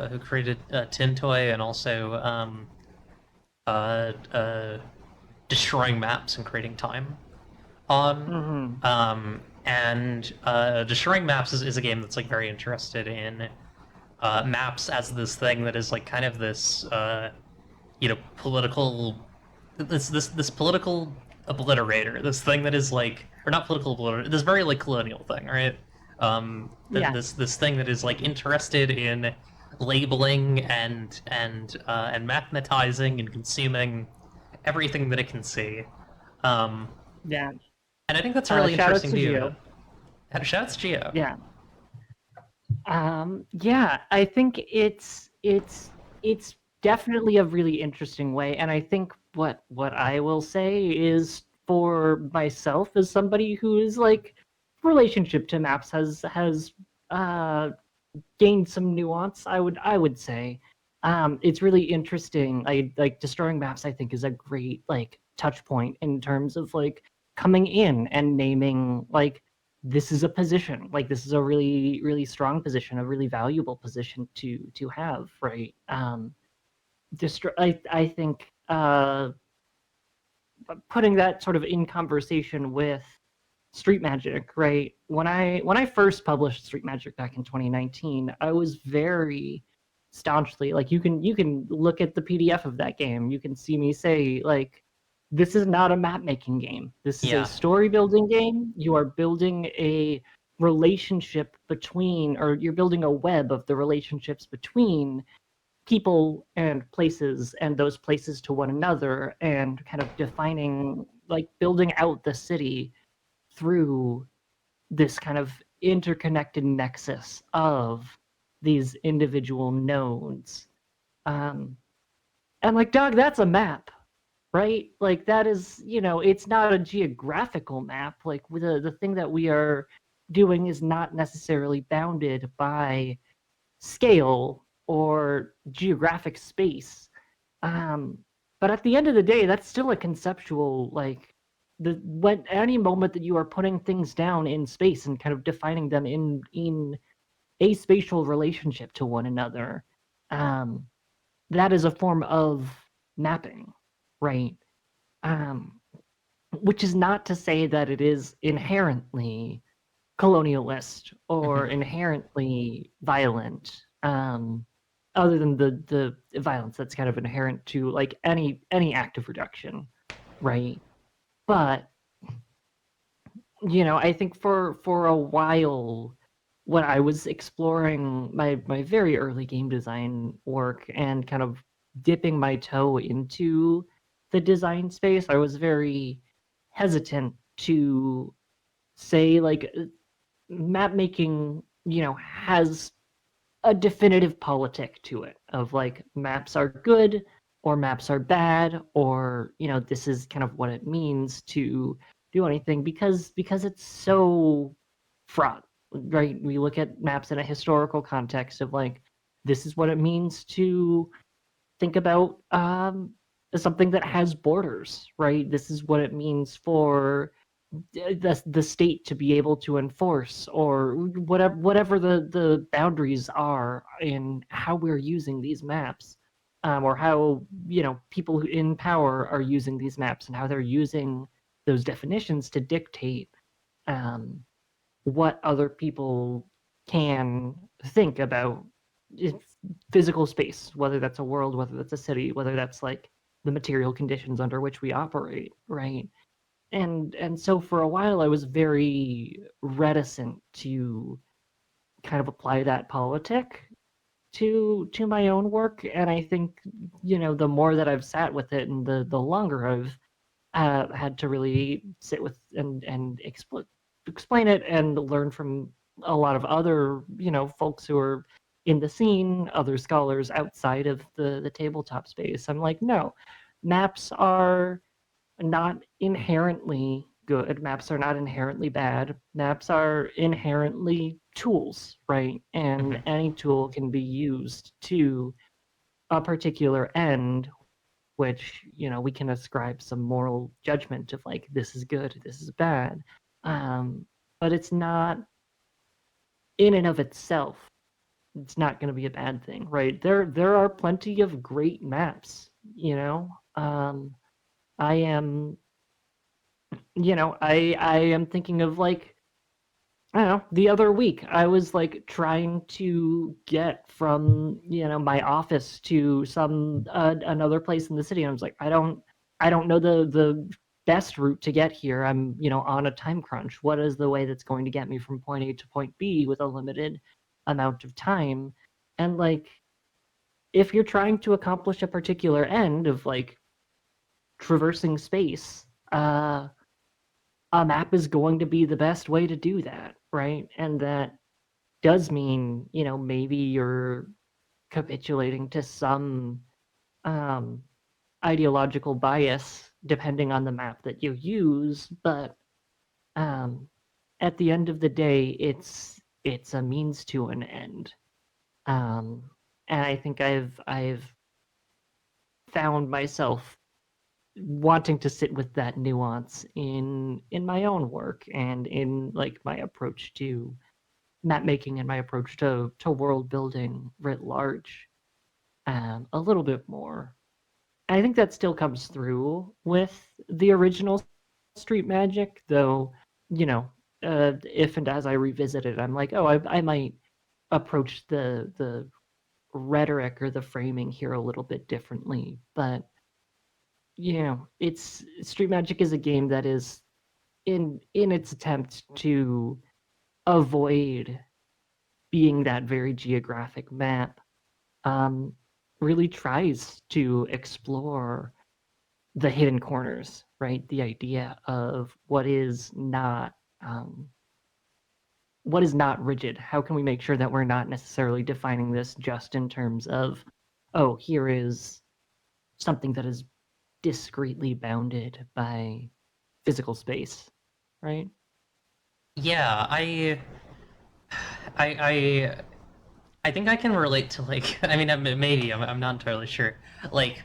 who created Tintoy, and also uh, uh, destroying maps and creating time on. Mm-hmm. And destroying maps is a game that's like very interested in maps as this thing that is like kind of this political this political obliterator, this thing that is like, or not political obliterator, this very like colonial thing, right? Yeah, This thing that is like interested in labeling and mathematizing and consuming everything that it can see. Um, yeah. and I think that's a really Shout outs interesting to view of it. Geo. Shouts Geo. Yeah. Yeah, I think it's definitely a really interesting way, and I think what I will say is for myself as somebody who is like relationship to maps has uh gained some nuance. I would say it's really interesting. I like destroying maps. I think is a great like touch point in terms of like coming in and naming like this is a position, like this is a really really strong position, a really valuable position to have, right? I think putting that sort of in conversation with Street Magic, right? When I first published Street Magic back in 2019, I was very staunchly like you can look at the PDF of that game. You can see me say like this is not a map making game. This is a Yeah, story building game. You are building a relationship between, or you're building a web of the relationships between people and places and those places to one another, and kind of defining, like, building out the city through this kind of interconnected nexus of these individual nodes. Um, and like, dog, that's a map, right? Like, that is, it's not a geographical map. Like, the thing that we are doing is not necessarily bounded by scale or geographic space. Um, but at the end of the day, that's still a conceptual, like, when any moment that you are putting things down in space and kind of defining them in a spatial relationship to one another, um, that is a form of mapping, right? Um, which is not to say that it is inherently colonialist or Mhm. inherently violent, other than the violence that's kind of inherent to, like, any act of reduction, right? But I think for a while, when I was exploring my very early game design work and kind of dipping my toe into the design space, I was very hesitant to say, like, map making, has a definitive politic to it of, like, maps are good or maps are bad, or this is kind of what it means to do anything, because it's so fraught, right? We look at maps in a historical context of, like, this is what it means to think about something that has borders, right? This is what it means for the state to be able to enforce, or whatever the boundaries are in how we're using these maps, or how people in power are using these maps, and how they're using those definitions to dictate um, what other people can think about physical space, whether that's a world, whether that's a city, whether that's, like, the material conditions under which we operate, right? And so for a while I was very reticent to kind of apply that politic to my own work, and I think the more that I've sat with it, and the longer I've had to really sit with and explain it and learn from a lot of other folks who are in the scene, other scholars outside of the tabletop space, I'm like, no, maps are not inherently good. Maps are not inherently bad. Maps are inherently tools, right? And Mhm. any tool can be used to a particular end, which, we can ascribe some moral judgment of, like, this is good, this is bad. Um, but it's not, in and of itself, it's not going to be a bad thing, right? There are plenty of great maps, I am I am thinking of, like, I don't know, the other week I was, like, trying to get from, my office to some another place in the city, and I was like, I don't know the best route to get here. I'm, on a time crunch. What is the way that's going to get me from point A to point B with a limited amount of time? And, like, if you're trying to accomplish a particular end of, like, traversing space, a map is going to be the best way to do that, right? And that does mean, maybe you're capitulating to some um, ideological bias depending on the map that you use, but um, at the end of the day, it's a means to an end. Um, and I think I've found myself wanting to sit with that nuance in my own work, and in, like, my approach to map making, and my approach to world building writ large, a little bit more. I think that still comes through with the original Street Magic, though. You know, if and as I revisit it, I'm like, oh, I might approach the rhetoric or the framing here a little bit differently. But it's Street Magic is a game that is in its attempt to avoid being that very geographic map. Um, really tries to explore the hidden corners, right? The idea of um, what is not rigid. How can we make sure that we're not necessarily defining this just in terms of, oh, here is something that is discreetly bounded by physical space, right? Yeah, I I think I can relate to like I mean maybe I'm not entirely sure. Like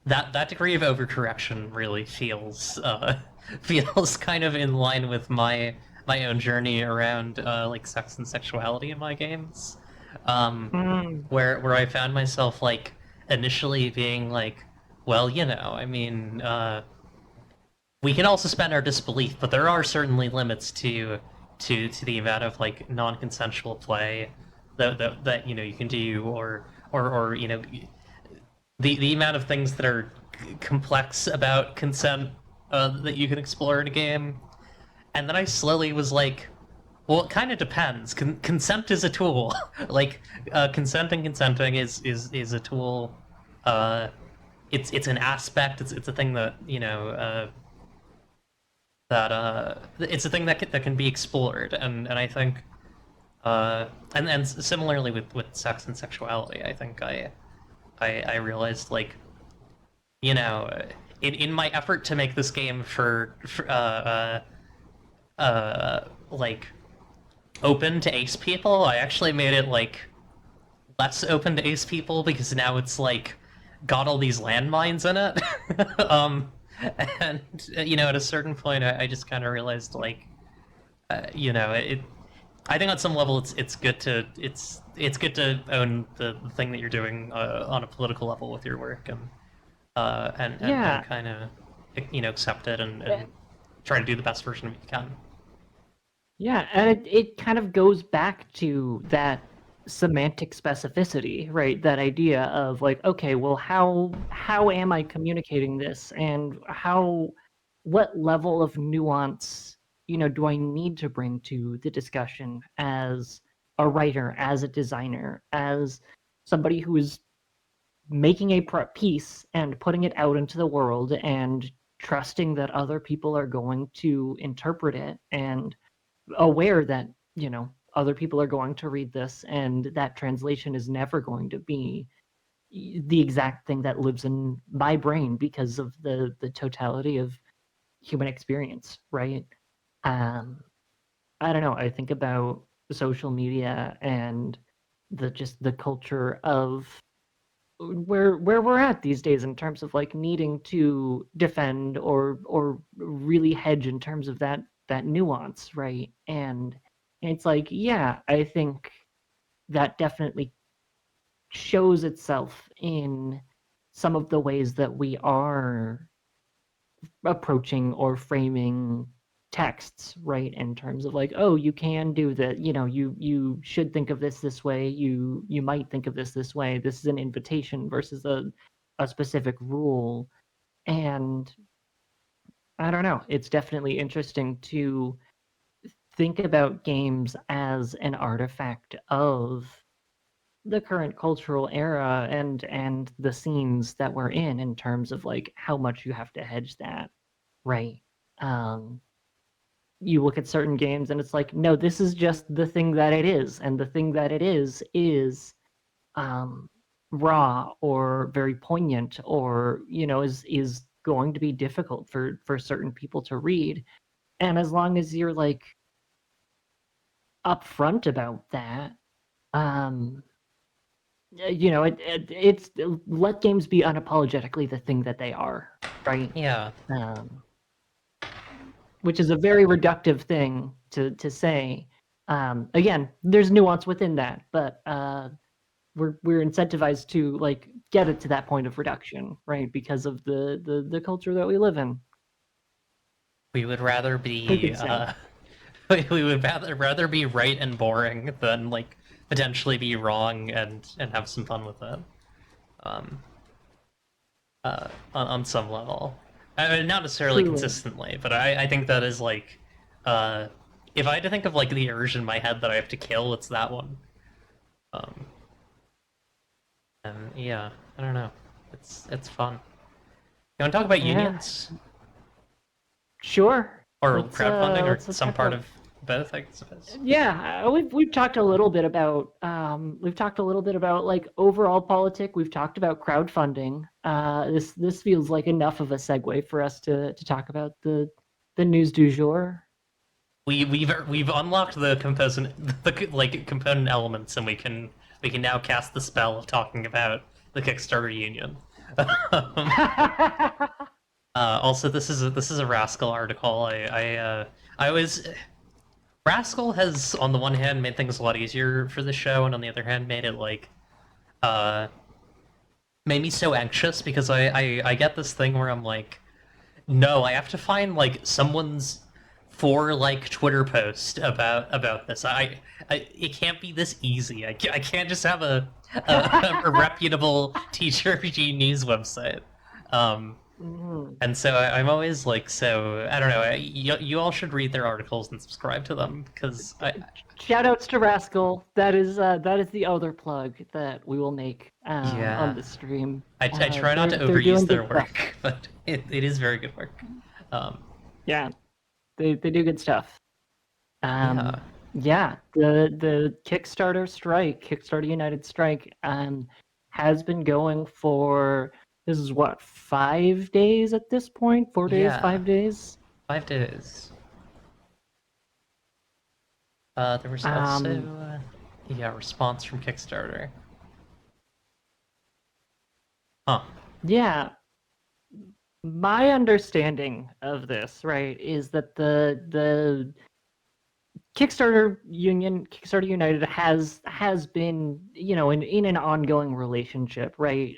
that degree of overcorrection really feels feels kind of in line with my own journey around like sex and sexuality in my games. Um, Mm. where I found myself like initially being like, well, I mean, we can all suspend our disbelief, but there are certainly limits to the amount of like non-consensual play that you can do, or the amount of things that are complex about consent that you can explore in a game. And then I slowly was like, well, it kind of depends. Consent is a tool. Like consent and consenting is a tool. Uh, it's an aspect. It's a thing that it's a thing that can be explored. And I think and similarly with sex and sexuality, I think I realized like you know, in my effort to make this game like open to ace people, I actually made it like less open to ace people because now it's like got all these landmines in it. And at a certain point, I just kind of realized like, it. I think on some level, it's good to it's good to own the thing that you're doing on a political level with your work and Yeah, kind of accept it eh, and try to do the best version of it you can. yeah, and it kind of goes back to that semantic specificity, right? That idea of like, okay, well, how am I communicating this, and what level of nuance, do I need to bring to the discussion as a writer, as a designer, as somebody who is making a piece and putting it out into the world and trusting that other people are going to interpret it and aware that other people are going to read this and that translation is never going to be the exact thing that lives in my brain because of the totality of human experience, right? um I don't know, I think about social media and the culture of where we're at these days in terms of like needing to defend or really hedge in terms of that nuance, right? And it's like, yeah, I think that definitely shows itself in some of the ways that we are approaching or framing texts, right? In terms of like, oh, you can do that, you should think of this way, you might think of this way, this is an invitation versus a specific rule. And I don't know, it's definitely interesting to think about games as an artifact of the current cultural era and the scenes that we're in terms of like how much you have to hedge that, right? um you look at certain games and it's like, no, this is just the thing that it is, and the thing that it is um raw or very poignant, or is going to be difficult for certain people to read. And as long as you're like upfront about that, um it's let games be unapologetically the thing that they are, right? Yeah, um which is a very reductive thing to say. Again, there's nuance within that, but we're incentivized to like get it to that point of reduction, right? Because of the culture that we live in. we would rather For be good sake. we would rather be right and boring than like potentially be wrong and have some fun with it. Um, on some level. I mean, not necessarily Truly. consistently, but I think that is like, uh, if I had to think of like the urge in my head that I have to kill, it's that one. Um, and Yeah, I don't know. It's fun. You want to talk about Yeah, unions sure. or crowdfunding or Let's some talk part about. of both? I suppose. Yeah, we've talked a little bit about like overall politic. We've talked about crowdfunding. This feels like enough of a segue for us to talk about the news du jour. We've unlocked the component like component elements, and we can now cast the spell of talking about the Kickstarter union. Um, Also, this is a Rascal article. I was Rascal has on the one hand made things a lot easier for the show, and on the other hand made it like uh made me so anxious because I get this thing where I'm like, no, I have to find like someone's for like Twitter post about this. I it can't be this easy. I can't just have a reputable TTRPG news website. Um, Mhm. and so I'm always like, so I don't know. You all should read their articles and subscribe to them because I Shout outs to Rascal. That is the other plug that we will make on yeah the stream. I try not to They're overuse doing their good stuff. work, but it is very good work. Um, Yeah, they do good stuff. yeah, Yeah, the Kickstarter strike, Kickstarter United strike, has been going for this is what 5 days at this point, 4 days, yeah, 5 days. 5 days. There was also Um, yeah, response from Kickstarter. Huh. yeah, my understanding of this, right, is that the Kickstarter United has been, in an ongoing relationship, right?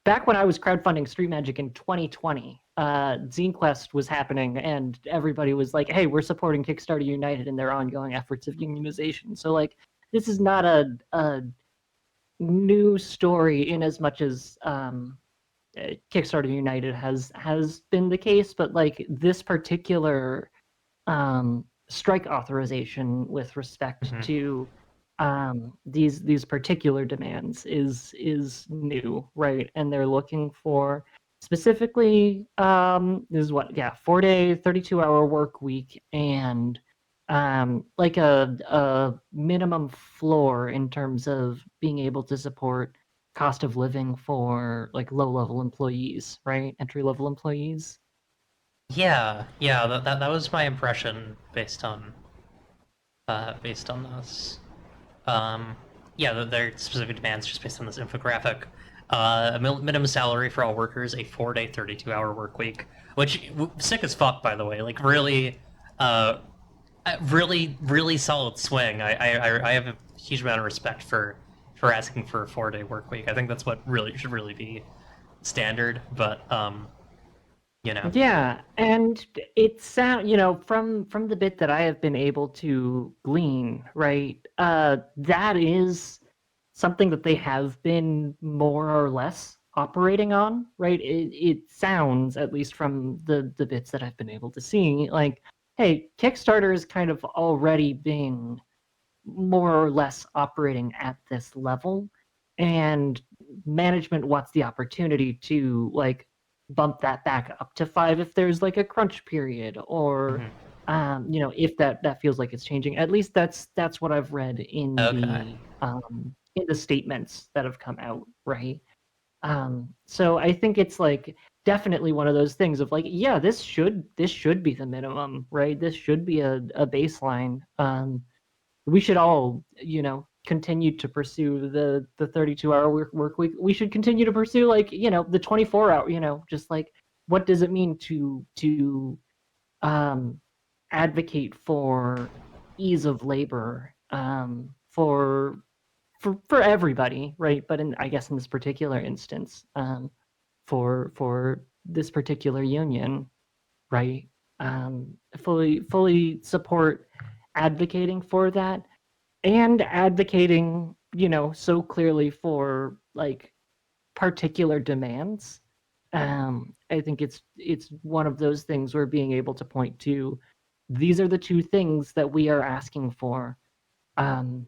Back when I was crowdfunding Street Magic in 2020, Zine Quest was happening, and everybody was like, "Hey, we're supporting Kickstarter United in their ongoing efforts of unionization." So, like, this is not a new story in as much as Kickstarter United has been the case, but like this particular strike authorization with respect Hmm. to these particular demands is new, right? And they're looking for specifically this is what 4 day 32-hour work week and like a minimum floor in terms of being able to support cost of living for like low level employees, right? Entry level employees. Yeah, yeah. That was my impression based on this. Um, yeah, their specific demands just based on this infographic. Minimum salary for all workers, a 4-day, 32-hour work week, which sick as fuck, by the way. Like uh, really solid swing. I have a huge amount of respect for asking for a 4-day work week. I think that's what really should really be standard. But you know, Yeah, and it sound from the bit that I have been able to glean, right? That is something that they have been more or less operating on, right? It sounds, at least from the bits that I've been able to see, like, hey, Kickstarter is kind of already being more or less operating at this level, and management wants the opportunity to like bump that back up to 5 if there's like a crunch period or mhm. if that feels like it's changing. At least that's what I've read Okay, in the statements that have come out, right? So I think it's like definitely one of those things of like, yeah, this should be the minimum, right? This should be a baseline. We should all, continue to pursue the 32-hour work week. We should continue to pursue like, the 24-hour, just like what does it mean to um advocate for ease of labor for everybody, right? But I guess in this particular instance, for this particular union, right? Fully support advocating for that and advocating, so clearly for like particular demands. I think it's one of those things where being able to point to these are the two things that we are asking for um,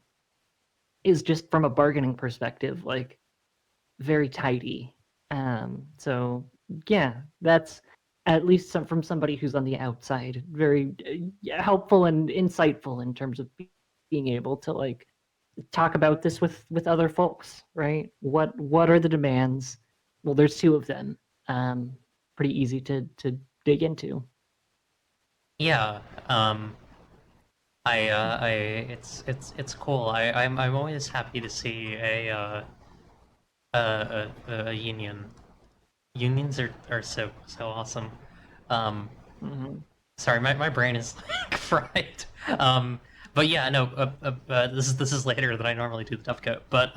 is just from a bargaining perspective, like very tidy. So yeah, that's at least from somebody who's on the outside, very helpful and insightful in terms of being able to like talk about this with other folks, right? What are the demands? Well, there's two of them. Pretty easy to dig into. Yeah. Um, it's cool. I'm always happy to see a union. Unions are so awesome. Um, Hmm. sorry, my brain is like fried. But yeah, no. This is later than I normally do the Dovecote. But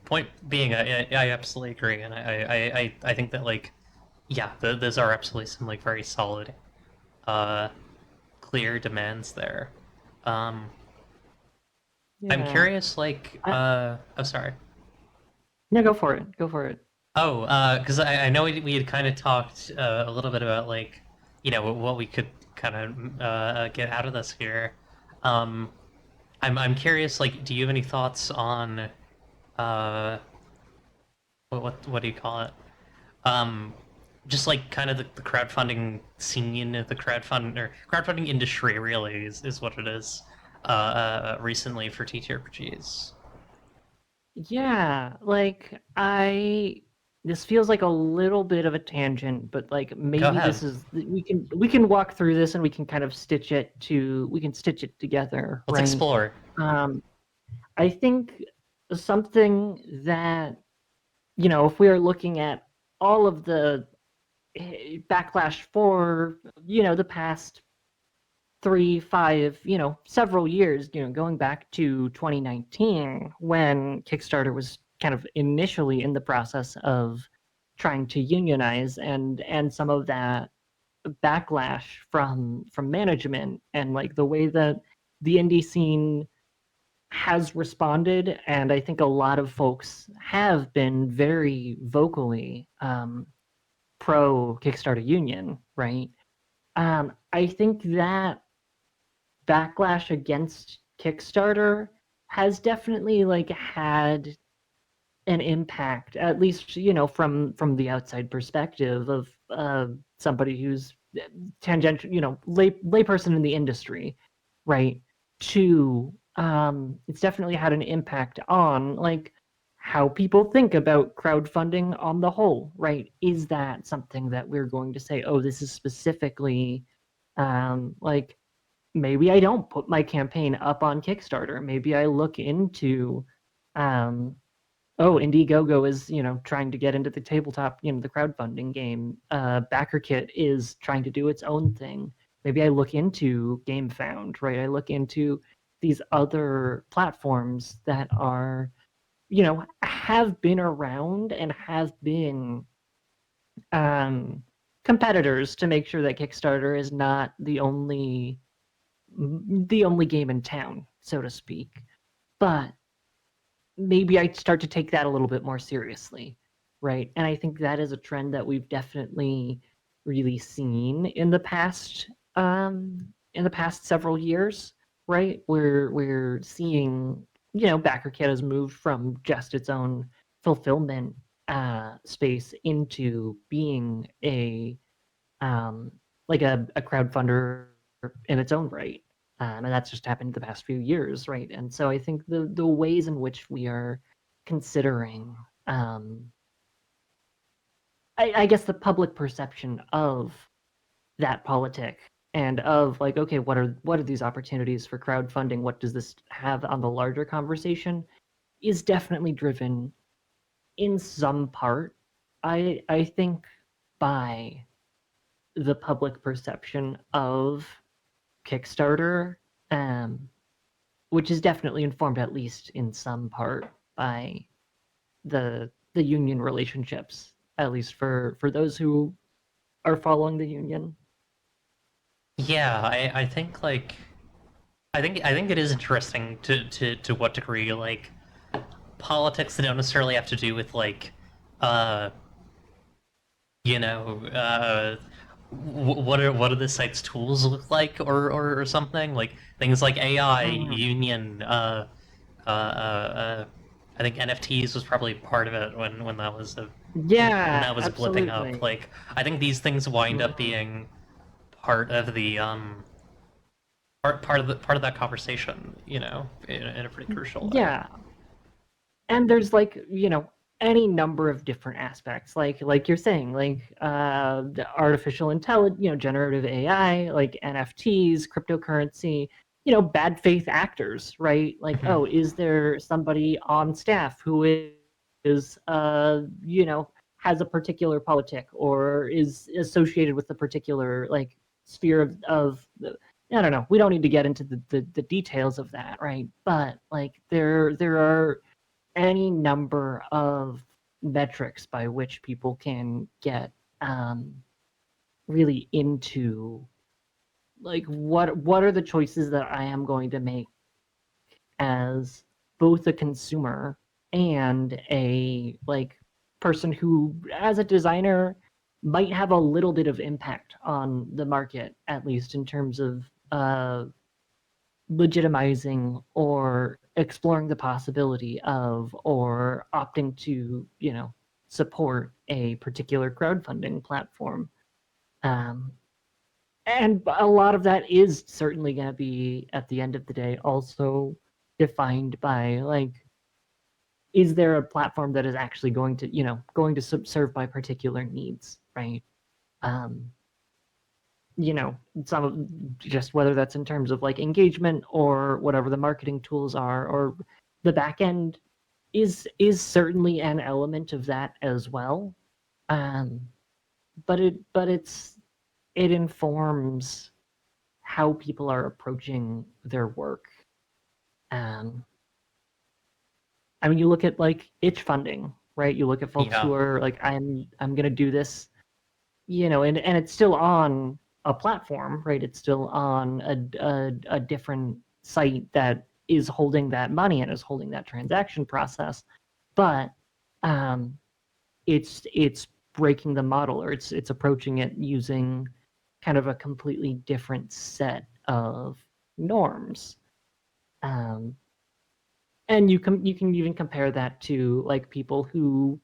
point being, I absolutely agree, and I think that like yeah, those are absolutely some like very solid, uh, clear demands there. Um, I'm Yeah. curious, like, I, oh, sorry. no, go for it. Go for it. Oh, because I know we had kind of talked a little bit about like, what we could kind of get out of this here. Um, I'm curious, like, do you have any thoughts on uh, what do you call it? Um, just like kind of the crowdfunding scene, the crowdfunding industry, really is what it is. Recently for TTRPGs. Yeah, like I this feels like a little bit of a tangent, but like Go maybe ahead. this is we can walk through this and we can stitch it together, Let's right? explore. Um I think something that, if we are looking at all of the backlash for, the past 3, 5, several years, going back to 2019 when Kickstarter was kind of initially in the process of trying to unionize, and some of that backlash from management and like the way that the indie scene has responded, and I think a lot of folks have been very vocally pro Kickstarter union, right? I think that backlash against Kickstarter has definitely like had an impact, at least from the outside perspective of somebody who's tangential, layperson in the industry, right? To it's definitely had an impact on like how people think about crowdfunding on the whole, right? Is that something that we're going to say, oh, this is specifically like maybe I don't put my campaign up on Kickstarter. Maybe I look into, um, oh, Indiegogo is, trying to get into the tabletop, the crowdfunding game. BackerKit is trying to do its own thing. Maybe I look into GameFound, right? I look into these other platforms that are, have been around and have been um, competitors to make sure that Kickstarter is not the only game in town, so to speak. But maybe I start to take that a little bit more seriously, right? And I think that is a trend that we've definitely really seen in the past several years, right? We're seeing, BackerKit has moved from just its own fulfillment space into being um, like a crowdfunder in its own right. And that's just happened the past few years, right? And so I think the ways in which we are considering, um, I guess, the public perception of that politic and of like, okay, what are these opportunities for crowdfunding? What does this have on the larger conversation? Is definitely driven in some part, I think, by the public perception of Kickstarter, um, which is definitely informed, at least in some part, by the union relationships, at least for those who are following the union. Yeah, I think like I think it is interesting to what degree like politics that don't necessarily have to do with like uh you know what are the site's tools look like or something like things like AI Mm, union uh, uh, I think NFTs was probably part of it when that was when Yeah, that was blipping up. absolutely. Like I think these things wind up Mhm. being part of the part of that conversation, in a pretty crucial way. Yeah, and there's like any number of different aspects, like you're saying, like the artificial intelligence, generative AI, like NFTs, cryptocurrency, bad faith actors, right? Like, Mhm. oh, is there somebody on staff who is has a particular politic or is associated with a particular like sphere of I don't know. We don't need to get into the details of that, right? But like there are any number of metrics by which people can get um, really into like what are the choices that I am going to make as both a consumer and a like person who as a designer might have a little bit of impact on the market, at least in terms of legitimizing or exploring the possibility of or opting to support a particular crowdfunding platform. um, and a lot of that is certainly going to be at the end of the day also defined by like, is there a platform that is actually going to serve my particular needs, right? um, some of just whether that's in terms of like engagement or whatever the marketing tools are, or the back end is certainly an element of that as well. um but it informs how people are approaching their work. um I mean, you look at like itch funding, right? You look at folks Yeah. who are like, I'm gonna do this, and it's still on a platform, right? It's still on a different site that is holding that money and is holding that transaction process, but um, it's breaking the model, or it's approaching it using kind of a completely different set of norms. Um, and you can even compare that to like people who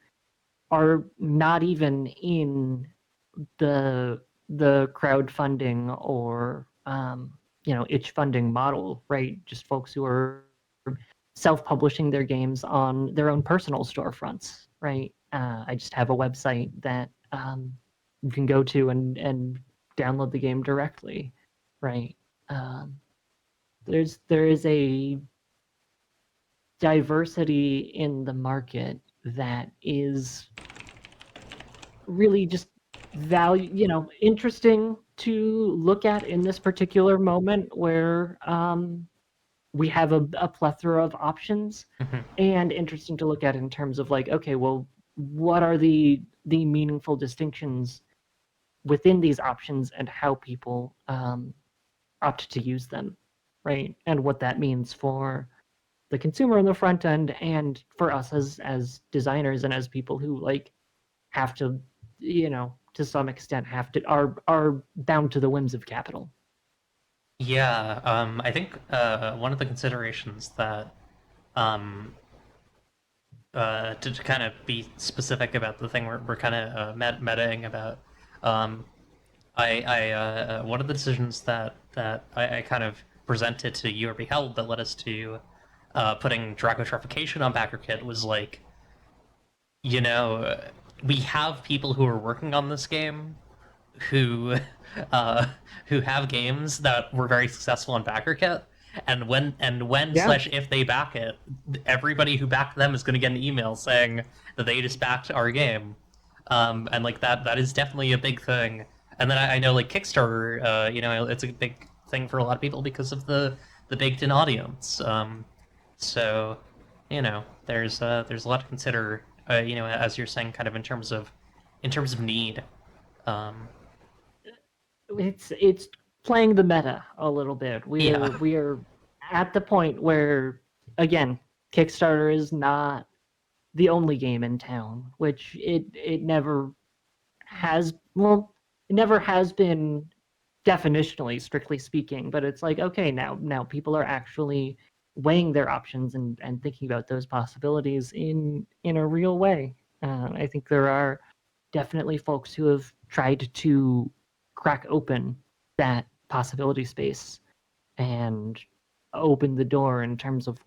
are not even in the crowdfunding or itch funding model, right? Just folks who are self-publishing their games on their own personal storefronts, right? I just have a website that you can go to and download the game directly, right? Um, there is a diversity in the market that is really just interesting to look at in this particular moment where we have a plethora of options, Mhm. and interesting to look at in terms of like, okay, well, what are the meaningful distinctions within these options and how people opt to use them, right? And what that means for the consumer on the front end and for us as designers and as people who like have to, to some extent have to are bound to the whims of capital. Yeah, I think one of the considerations that um, to kind of be specific about the thing we're kind of metaing about. Um, one of the decisions that I kind of presented to you or beheld that led us to putting Dracotrification on BackerKit was like, you know, we have people who are working on this game who uh, who have games that were very successful on BackerKit, and when Yeah, slash if they back it, everybody who backed them is going to get an email saying that they just backed our game, and like that is definitely a big thing. And then I know like Kickstarter, it's a big thing for a lot of people because of the baked in audience. So, there's a lot to consider. As you're saying, kind of in terms of need. Um, it's playing the meta a little bit. yeah. We are at the point where, again, Kickstarter is not the only game in town, which it never has. Well, it never has been definitionally, strictly speaking. But it's like, okay, now people are actually weighing their options and thinking about those possibilities in a real way. I think there are definitely folks who have tried to crack open that possibility space and open the door in terms of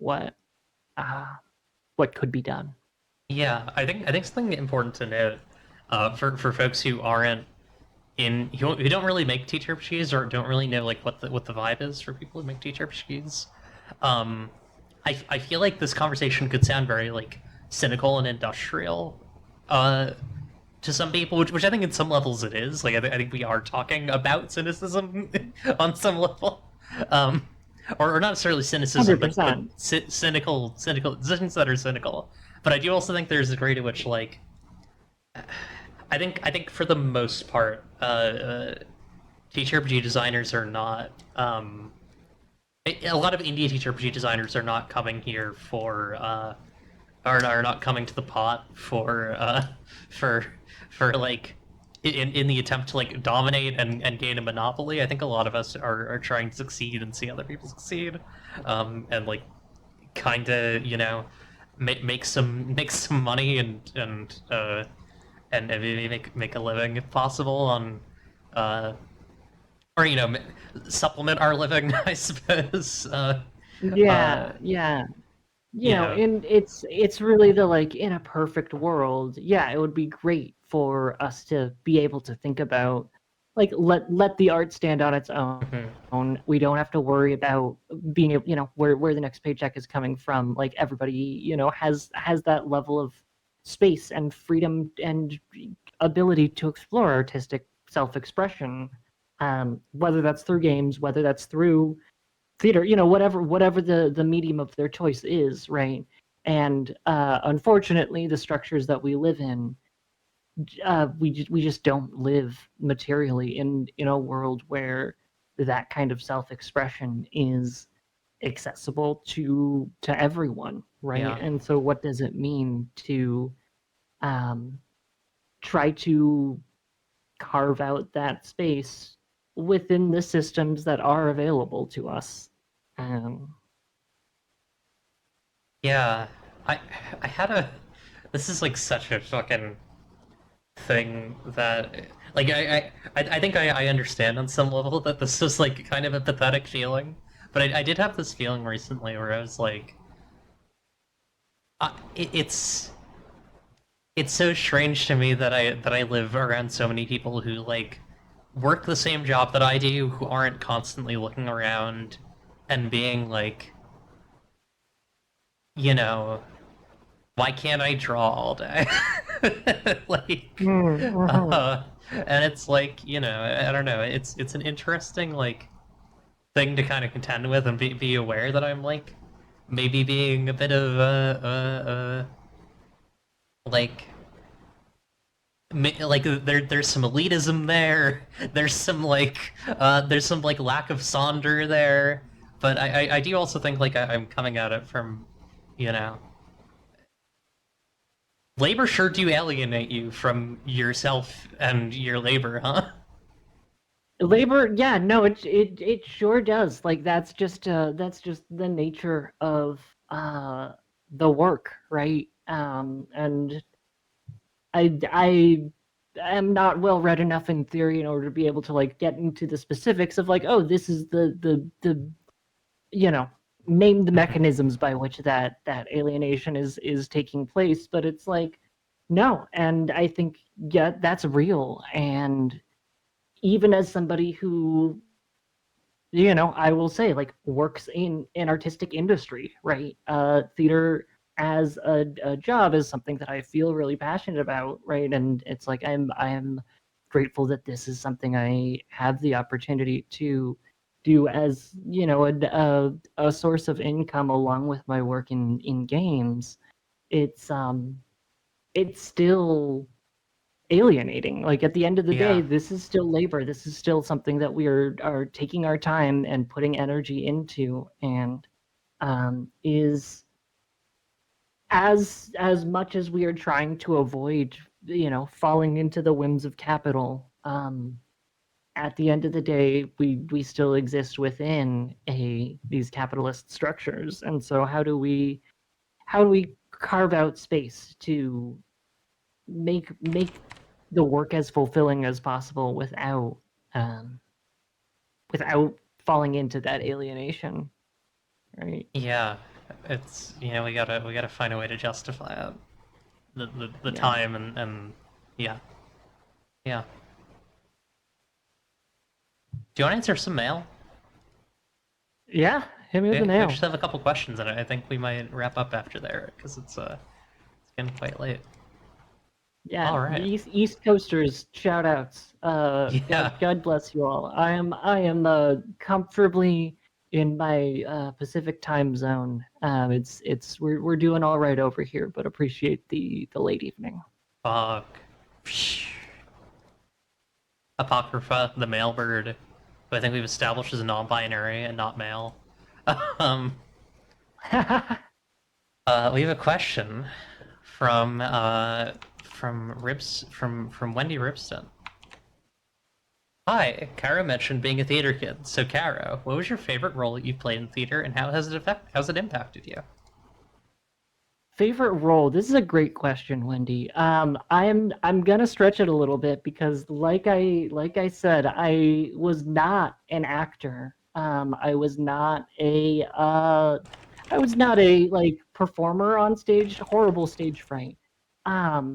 uh, what could be done. Yeah, I think something important to note for folks who aren't who don't really make TTRPGs or don't really know like what the vibe is for people who make TTRPGs. Um, I feel like this conversation could sound very like cynical and industrial to some people, which I think in some levels it is. Like I think we are talking about cynicism on some level, um, or not necessarily cynicism, but 100%. cynical decisions that are cynical. But I do also think there's a degree to which like I think for the most part, TTRPG designers are not. A lot of indie TTRPG designers are not coming here for are not coming to the pot for for like in the attempt to like dominate and gain a monopoly. I think a lot of us are trying to succeed and see other people succeed, and like kind of make some money and maybe make a living if possible on uh or supplement our living I suppose uh Yeah, yeah. you know And it's really the like in a perfect world, yeah, it would be great for us to be able to think about like let the art stand on its own. mhm. We don't have to worry about being able, where the next paycheck is coming from. Like everybody, has that level of space and freedom and ability to explore artistic self-expression. Whether that's through games, whether that's through theater, whatever the medium of their choice is, right? And unfortunately, the structures that we live in, we just don't live materially in a world where that kind of self-expression is accessible to everyone, right? Yeah, And so what does it mean to um, try to carve out that space within the systems that are available to us? um, yeah. I had a this is like such a fucking thing that like I think I understand on some level that this is like kind of a pathetic feeling, but I did have this feeling recently where I was like it's so strange to me that I live around so many people who like work the same job that I do, who aren't constantly looking around and being like, you know, why can't I draw all day? like, Mhm. and it's like, I don't know. It's an interesting like thing to kind of contend with and be aware that I'm like maybe being a bit of like like there's some elitism there. There's some like lack of sonder there. But I do also think like I'm coming at it from, you know, labor sure do alienate you from yourself and your labor, huh? Labor, yeah, no, it sure does. Like that's just the nature of the work, right? And I am not well read enough in theory in order to be able to like get into the specifics of like, oh, this is the you know name the mechanisms by which that alienation is taking place. But it's like no, and I think yeah, that's real. And even as somebody who, I will say like works in an artistic industry, right? Theater as a job is something that I feel really passionate about, right? And it's like I'm grateful that this is something I have the opportunity to do as, a source of income along with my work in games. It's still alienating. Like at the end of the day, Yeah, this is still labor. This is still something that we are taking our time and putting energy into, and is as much as we are trying to avoid, falling into the whims of capital. at the end of the day, we still exist within these capitalist structures, and so how do we carve out space to make the work as fulfilling as possible um, without falling into that alienation, right? Yeah, it's we gotta find a way to justify it. The Yeah, time and yeah, yeah. Do you want to answer some mail? yeah. Hit me with the We nail. just have a couple questions, and I think we might wrap up after there because it's getting quite late. Yeah, All right. East Coasters, shout outs. Yeah. God bless you all. I am comfortably in my Pacific time zone. We're doing all right over here, but appreciate the late evening. Fuck. Apocrypha, the male bird, who I think we've established as non-binary and not male. Um, we have a question from Wendy Ribston. Hi, Caro mentioned being a theater kid. So, Caro, what was your favorite role that you've played in theater, and how's it impacted you? Favorite role? This is a great question, Wendy. I'm gonna stretch it a little bit because, like I said, I was not an actor. I was not a like performer on stage. Horrible stage fright. Um,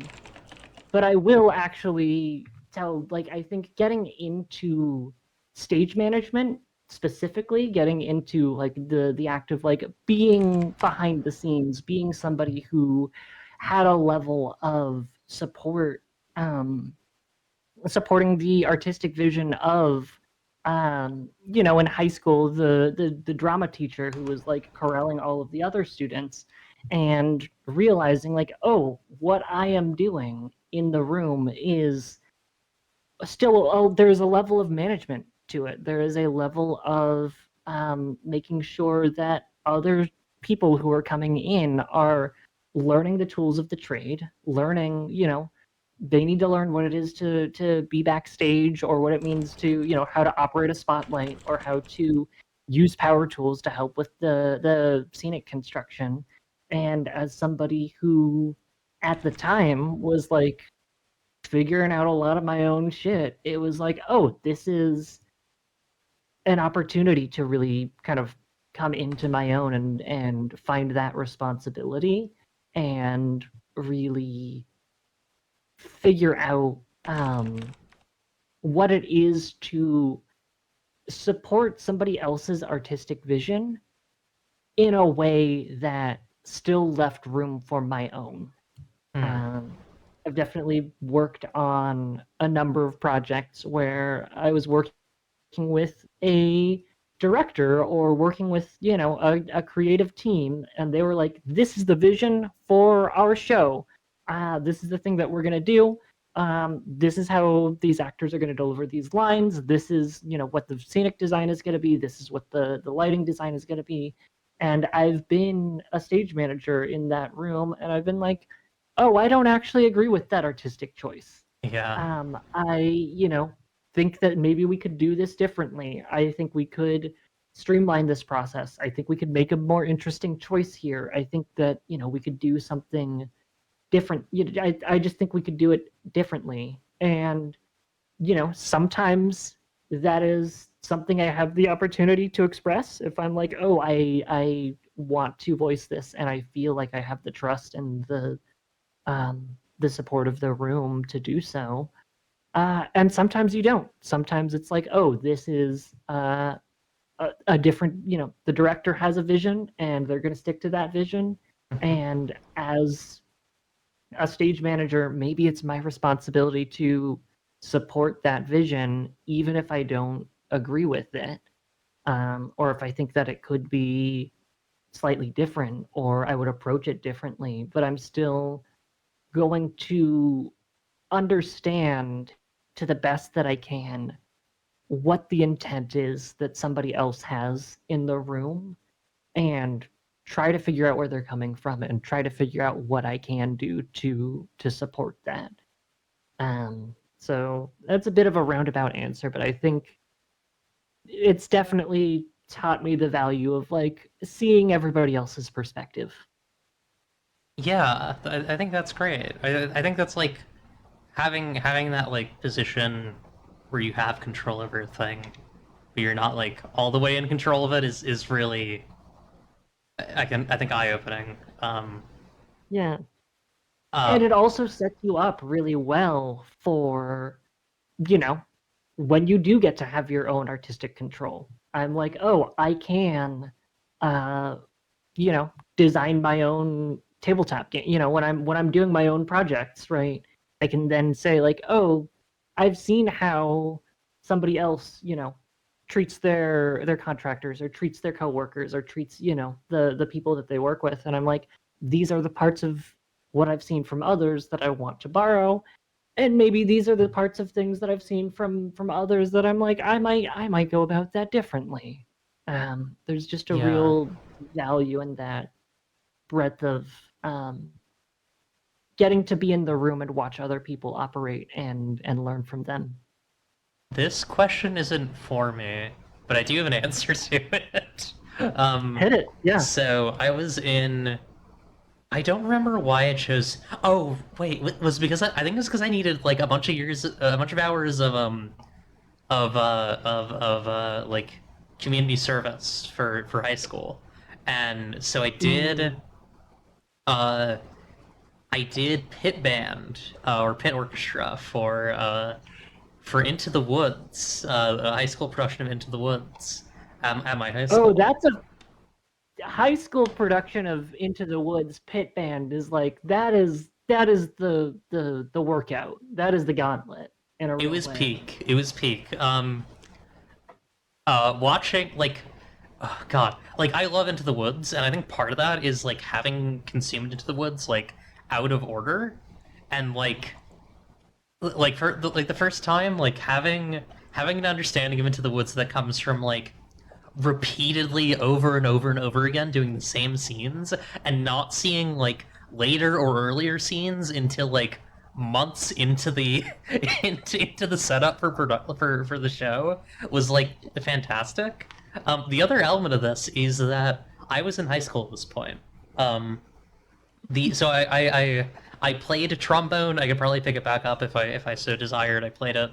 but I will actually tell, like, I think getting into stage management, specifically getting into like the act of like being behind the scenes, being somebody who had a level of support, um supporting the artistic vision of, in high school, the drama teacher who was like corralling all of the other students and realizing like, oh, what I am doing in the room is still, oh, there's a level of management to it. There is a level of making sure that other people who are coming in are learning the tools of the trade, learning, they need to learn what it is to be backstage, or what it means to, how to operate a spotlight, or how to use power tools to help with the scenic construction. And as somebody who at the time was like figuring out a lot of my own shit, it was like, oh, this is an opportunity to really kind of come into my own and find that responsibility and really figure out what it is to support somebody else's artistic vision in a way that still left room for my own. Hmm. Um, I've definitely worked on a number of projects where I was working with a director or working with, a creative team, and they were like, this is the vision for our show. This is the thing that we're going to do. This is how these actors are going to deliver these lines. This is, what the scenic design is going to be. This is what the lighting design is going to be. And I've been a stage manager in that room, and I've been like, oh, I don't actually agree with that artistic choice. Yeah. I, think that maybe we could do this differently. I think we could streamline this process. I think we could make a more interesting choice here. I think that, we could do something different. I just think we could do it differently. And, sometimes that is something I have the opportunity to express. If I'm like, oh, I want to voice this, and I feel like I have the trust and the support of the room to do so. And sometimes you don't. Sometimes it's like, oh, this is a different, the director has a vision and they're going to stick to that vision. Mhm. And as a stage manager, maybe it's my responsibility to support that vision, even if I don't agree with it, or if I think that it could be slightly different, or I would approach it differently. But I'm still going to understand to the best that I can what the intent is that somebody else has in the room, and try to figure out where they're coming from and try to figure out what I can do to support that. So that's a bit of a roundabout answer, but I think it's definitely taught me the value of like seeing everybody else's perspective. Yeah, I think that's great. I think that's like having that like position where you have control over a thing, but you're not like all the way in control of it is really I think eye opening. Yeah. Uh, And it also sets you up really well for, you know, when you do get to have your own artistic control. I'm like, oh, I can uh you know, design my own tabletop game. You know, when I'm doing my own projects, right? I can then say like, oh, I've seen how somebody else, treats their contractors or treats their coworkers or treats, the people that they work with, and I'm like, these are the parts of what I've seen from others that I want to borrow, and maybe these are the parts of things that I've seen from others that I'm like, I might go about that differently. There's just a yeah. real value in that breadth of um, getting to be in the room and watch other people operate and learn from them. This question isn't for me, but I do have an answer to it. Um, Hit it, yeah. so I was in. I don't remember why I chose. Oh, wait, was because I think it was because I needed like a bunch of years, a bunch of hours of like community service for high school, and so Mm. uh I did pit band or pit orchestra for Into the Woods, a high school production of Into the Woods at my high Oh, school. that's a high school production of Into the Woods pit band is like that is the workout. That is the gauntlet in a It real was way. peak. It was peak. Watching like oh god, like I love Into the Woods, and I think part of that is like having consumed Into the Woods like out of order, and like for the first time, like having an understanding of Into the Woods that comes from like repeatedly over and over and over again doing the same scenes and not seeing like later or earlier scenes until like months into the into the setup for for the show was like fantastic. The other element of this is that I was in high school at this point. Um, the so I played a trombone. I could probably pick it back up if I so desired. I played it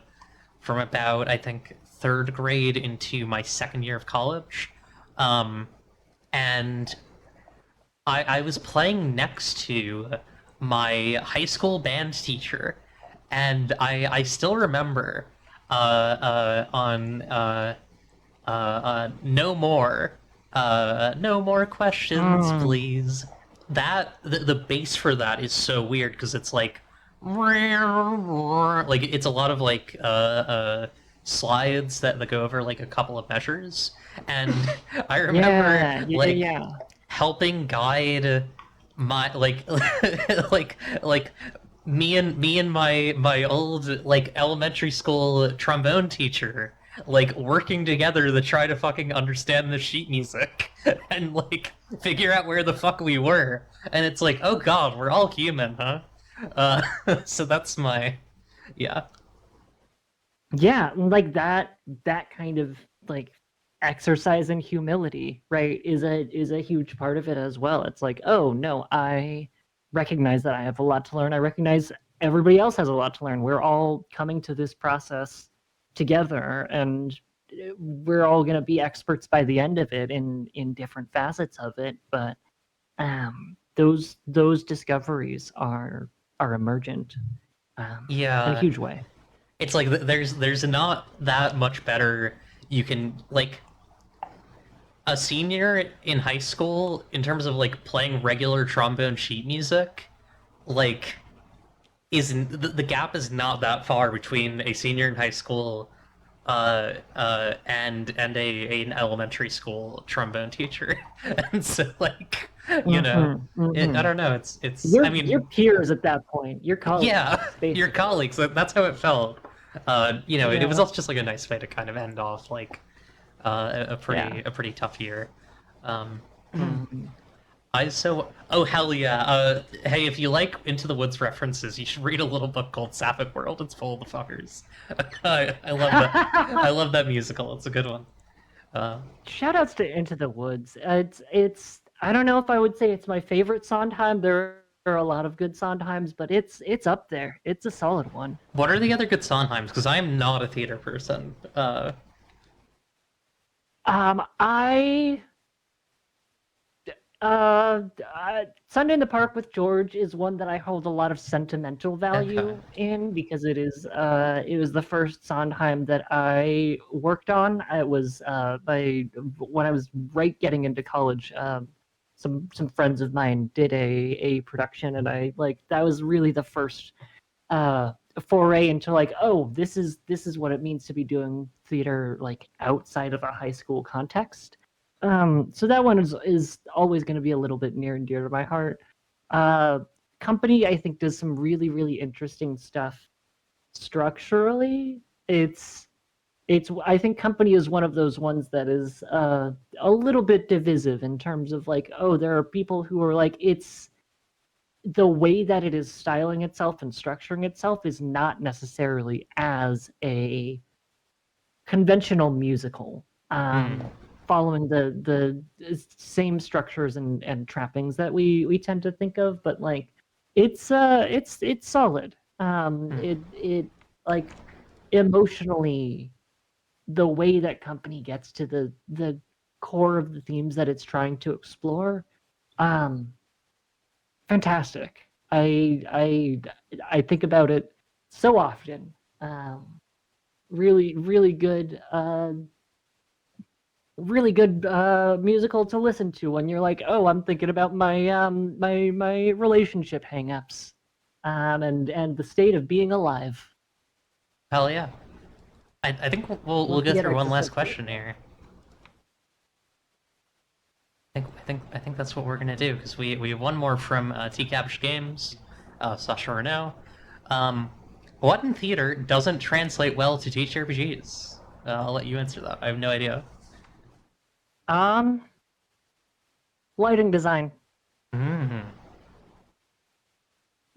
from about I think third grade into my second year of college, um, and I was playing next to my high school band teacher, and I still remember on no more questions, Mm. please. That the bass for that is so weird because it's like it's a lot of like slides that go over like a couple of measures, and I remember Yeah, yeah, like yeah. helping guide my like me and my old like elementary school trombone teacher like working together to try to fucking understand the sheet music and like figure out where the fuck we were. And it's like, oh god, we're all human, huh? Uh, so that's my yeah. Yeah, like that kind of like exercise in humility, right, is a huge part of it as well. It's like, oh no, I recognize that I have a lot to learn. I recognize everybody else has a lot to learn. We're all coming to this process together, and we're all going to be experts by the end of it in different facets of it. But those discoveries are emergent in a Yeah. huge way. It's like there's not that much better you can like a senior in high school in terms of like playing regular trombone sheet music like isn't the gap is not that far between a senior in high school and an elementary school trombone teacher and so like you know Hmm, hmm. I don't know it's I Your mean peers at that point, your yeah colleagues, your basically. colleagues that's how it felt it was Yeah, also just like a nice way to kind of end off like yeah. a pretty tough year um Mhm. Oh hell yeah. Hey, if you like Into the Woods references, you should read a little book called Sapphic World. It's full of the fuckers. I love that. I love that musical. It's a good one. Uh, Shout outs to Into the Woods. It's I don't know if I would say it's my favorite Sondheim. There are a lot of good Sondheims, but it's up there. It's a solid one. what are the other good Sondheims? Because I am not a theater person. I Sunday in the Park with George is one that I hold a lot of sentimental Okay. value in because it was the first Sondheim that I worked on. It was by when I was right getting into college. Some friends of mine did a production, and I like that was really the first foray into like, oh, this is what it means to be doing theater like outside of a high school context. So that one is always going to be a little bit near and dear to my heart. Uh, Company, I think, does some really interesting stuff structurally. It's I think Company is one of those ones that is a little bit divisive in terms of like, oh, there are people who are like, it's the way that it is styling itself and structuring itself is not necessarily as a conventional musical, Hmm. following the same structures and trappings that we tend to think of, but like it's solid. Hmm. It like emotionally, the way that Company gets to the core of the themes that it's trying to explore, um, fantastic. I think about it so often. Really good really good musical to listen to when you're like, oh, I'm thinking about my relationship hangups, and the state of being alive. Hell yeah. I think we'll Love to go get through one last existential. question here. I think that's what we're gonna do because we have one more from TCapsh Games, Sasha Renault. Um, what in theater doesn't translate well to TTRPGs? I'll let you answer that. I have no idea. Um, Lighting design. Hmm.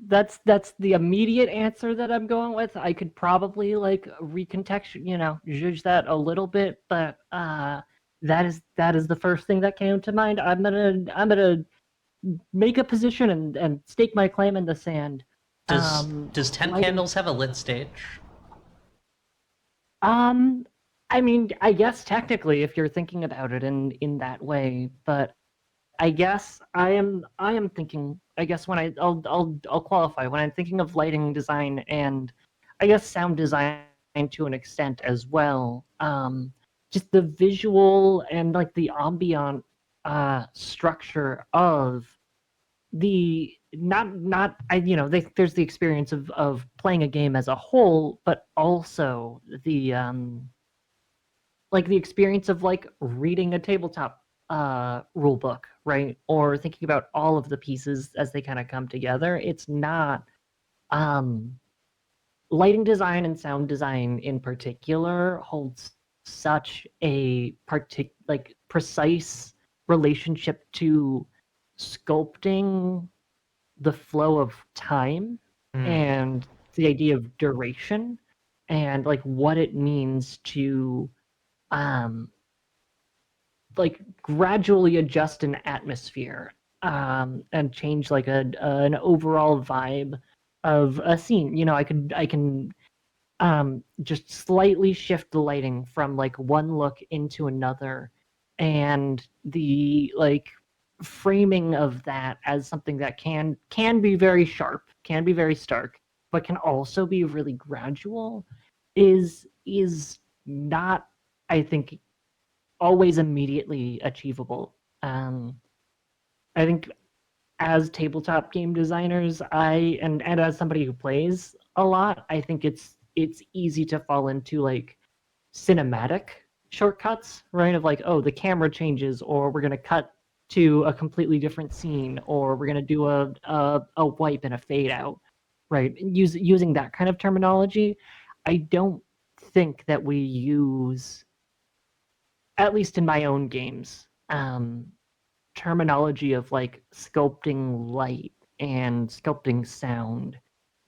That's the immediate answer that I'm going with. I could probably like recontextual, judge that a little bit, but that is the first thing that came to mind. I'm gonna make a position and stake my claim in the sand. Does Ten Lighting. Candles have a lit stage? Um, I mean, I guess technically, if you're thinking about it in that way, but I guess I am thinking. I guess when I'll qualify when I'm thinking of lighting design and I guess sound design to an extent as well. Just the visual and like the ambient structure of the not I there's the experience of playing a game as a whole, but also the like the experience of like reading a tabletop rule book, right? Or thinking about all of the pieces as they kind of come together. It's not um lighting design and sound design in particular holds such a like precise relationship to sculpting the flow of time Hmm. and the idea of duration and like what it means to um like gradually adjust an atmosphere and change like an overall vibe of a scene. I can just slightly shift the lighting from like one look into another, and the like framing of that as something that can be very sharp, can be very stark, but can also be really gradual is not, I think, always immediately achievable. I think as tabletop game designers, and as somebody who plays a lot, I think it's easy to fall into like cinematic shortcuts, right? Of like, oh, the camera changes, or we're gonna cut to a completely different scene, or we're gonna do a wipe and a fade out, right? Using that kind of terminology, I don't think that we use, at least in my own games. terminology of like sculpting light and sculpting sound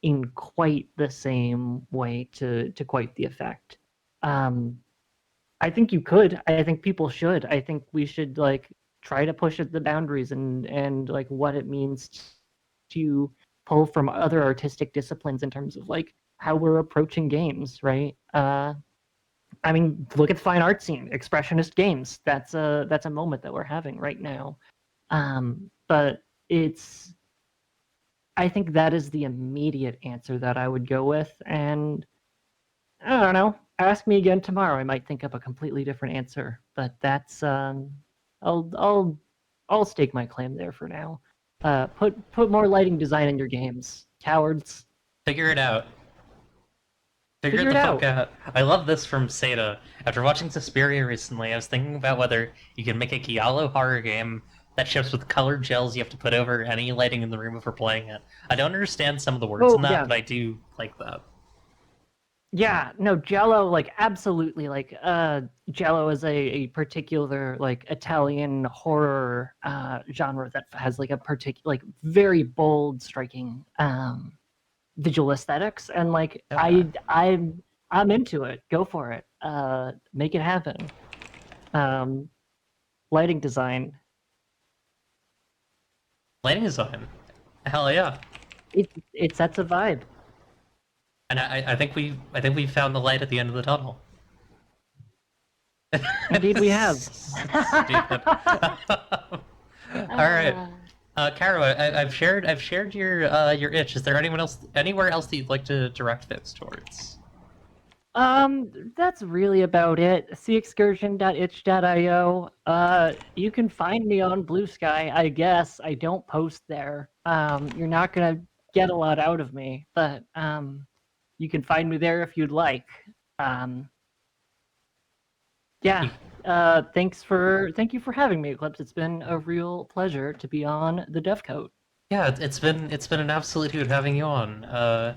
in quite the same way to quite the effect. I think you could. I think people should. I think we should like try to push at the boundaries and like what it means to pull from other artistic disciplines in terms of like how we're approaching games, right? I mean, look at the fine art scene, expressionist games. That's a moment that we're having right now. But it's I think that is the immediate answer that I would go with, and I don't know. Ask me again tomorrow. I might think up a completely different answer, but that's I'll stake my claim there for now. Put more lighting design in your games, cowards. Figure it out. Figure it Figure the it fuck out. out. I love this from Seda. After watching Suspiria recently, I was thinking about whether you can make a Giallo horror game that ships with colored gels you have to put over any lighting in the room before playing it. I don't understand some of the words Oh in that, yeah, but I do like that. yeah. No, Jello, like absolutely. Like Jello is a particular like Italian horror genre that has like a particular like very bold, striking visual aesthetics, and like Okay. I'm into it. Go for it. Make it happen. Um, lighting design. Lighting design. Hell yeah. It sets a vibe. And I think we found the light at the end of the tunnel. Indeed, we have. Stupid. All right, Caro, I've shared your itch. Is there anyone else, anywhere else that you'd like to direct this towards? That's really about it. seaexcursion.itch.io. You can find me on Blue Sky, I guess. I don't post there. You're not gonna get a lot out of me, but you can find me there if you'd like. Yeah. Thank you for having me, Eclipse. It's been a real pleasure to be on the Dovecote. Yeah, it's been an absolute hoot having you on. I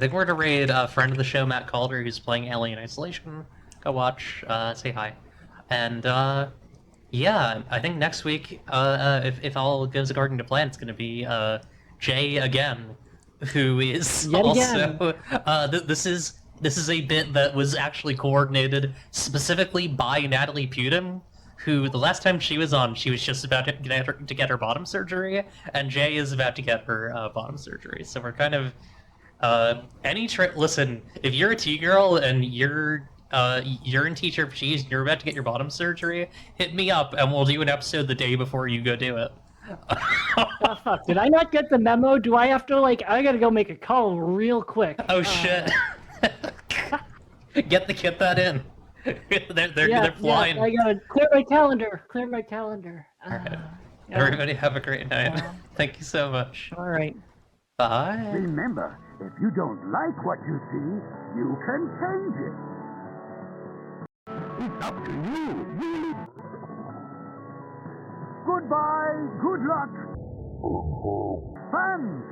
think we're gonna raid a friend of the show, Matt Calder, who's playing Alien Isolation. Go watch, say hi, and yeah, I think next week, if all goes according to plan, it's gonna be Jay again, who is Yet again. also this is a bit that was actually coordinated specifically by Natalie Putin, who the last time she was on, she was just about to get her bottom surgery, and Jay is about to get her bottom surgery. So we're kind of listen, if you're a T-girl and you're in T-shirt for cheese and you're about to get your bottom surgery, hit me up and we'll do an episode the day before you go do it. Oh, fuck. Did I not get the memo? Do I have to, like, I gotta go make a call real quick. Oh shit. Get that in. They're flying. Yeah, I gotta clear my calendar. Clear my calendar. Alright. Yeah. Everybody have a great night. Thank you so much. All right. Bye. Remember, if you don't like what you see, you can change it. It's up to you. Goodbye, good luck. Fans!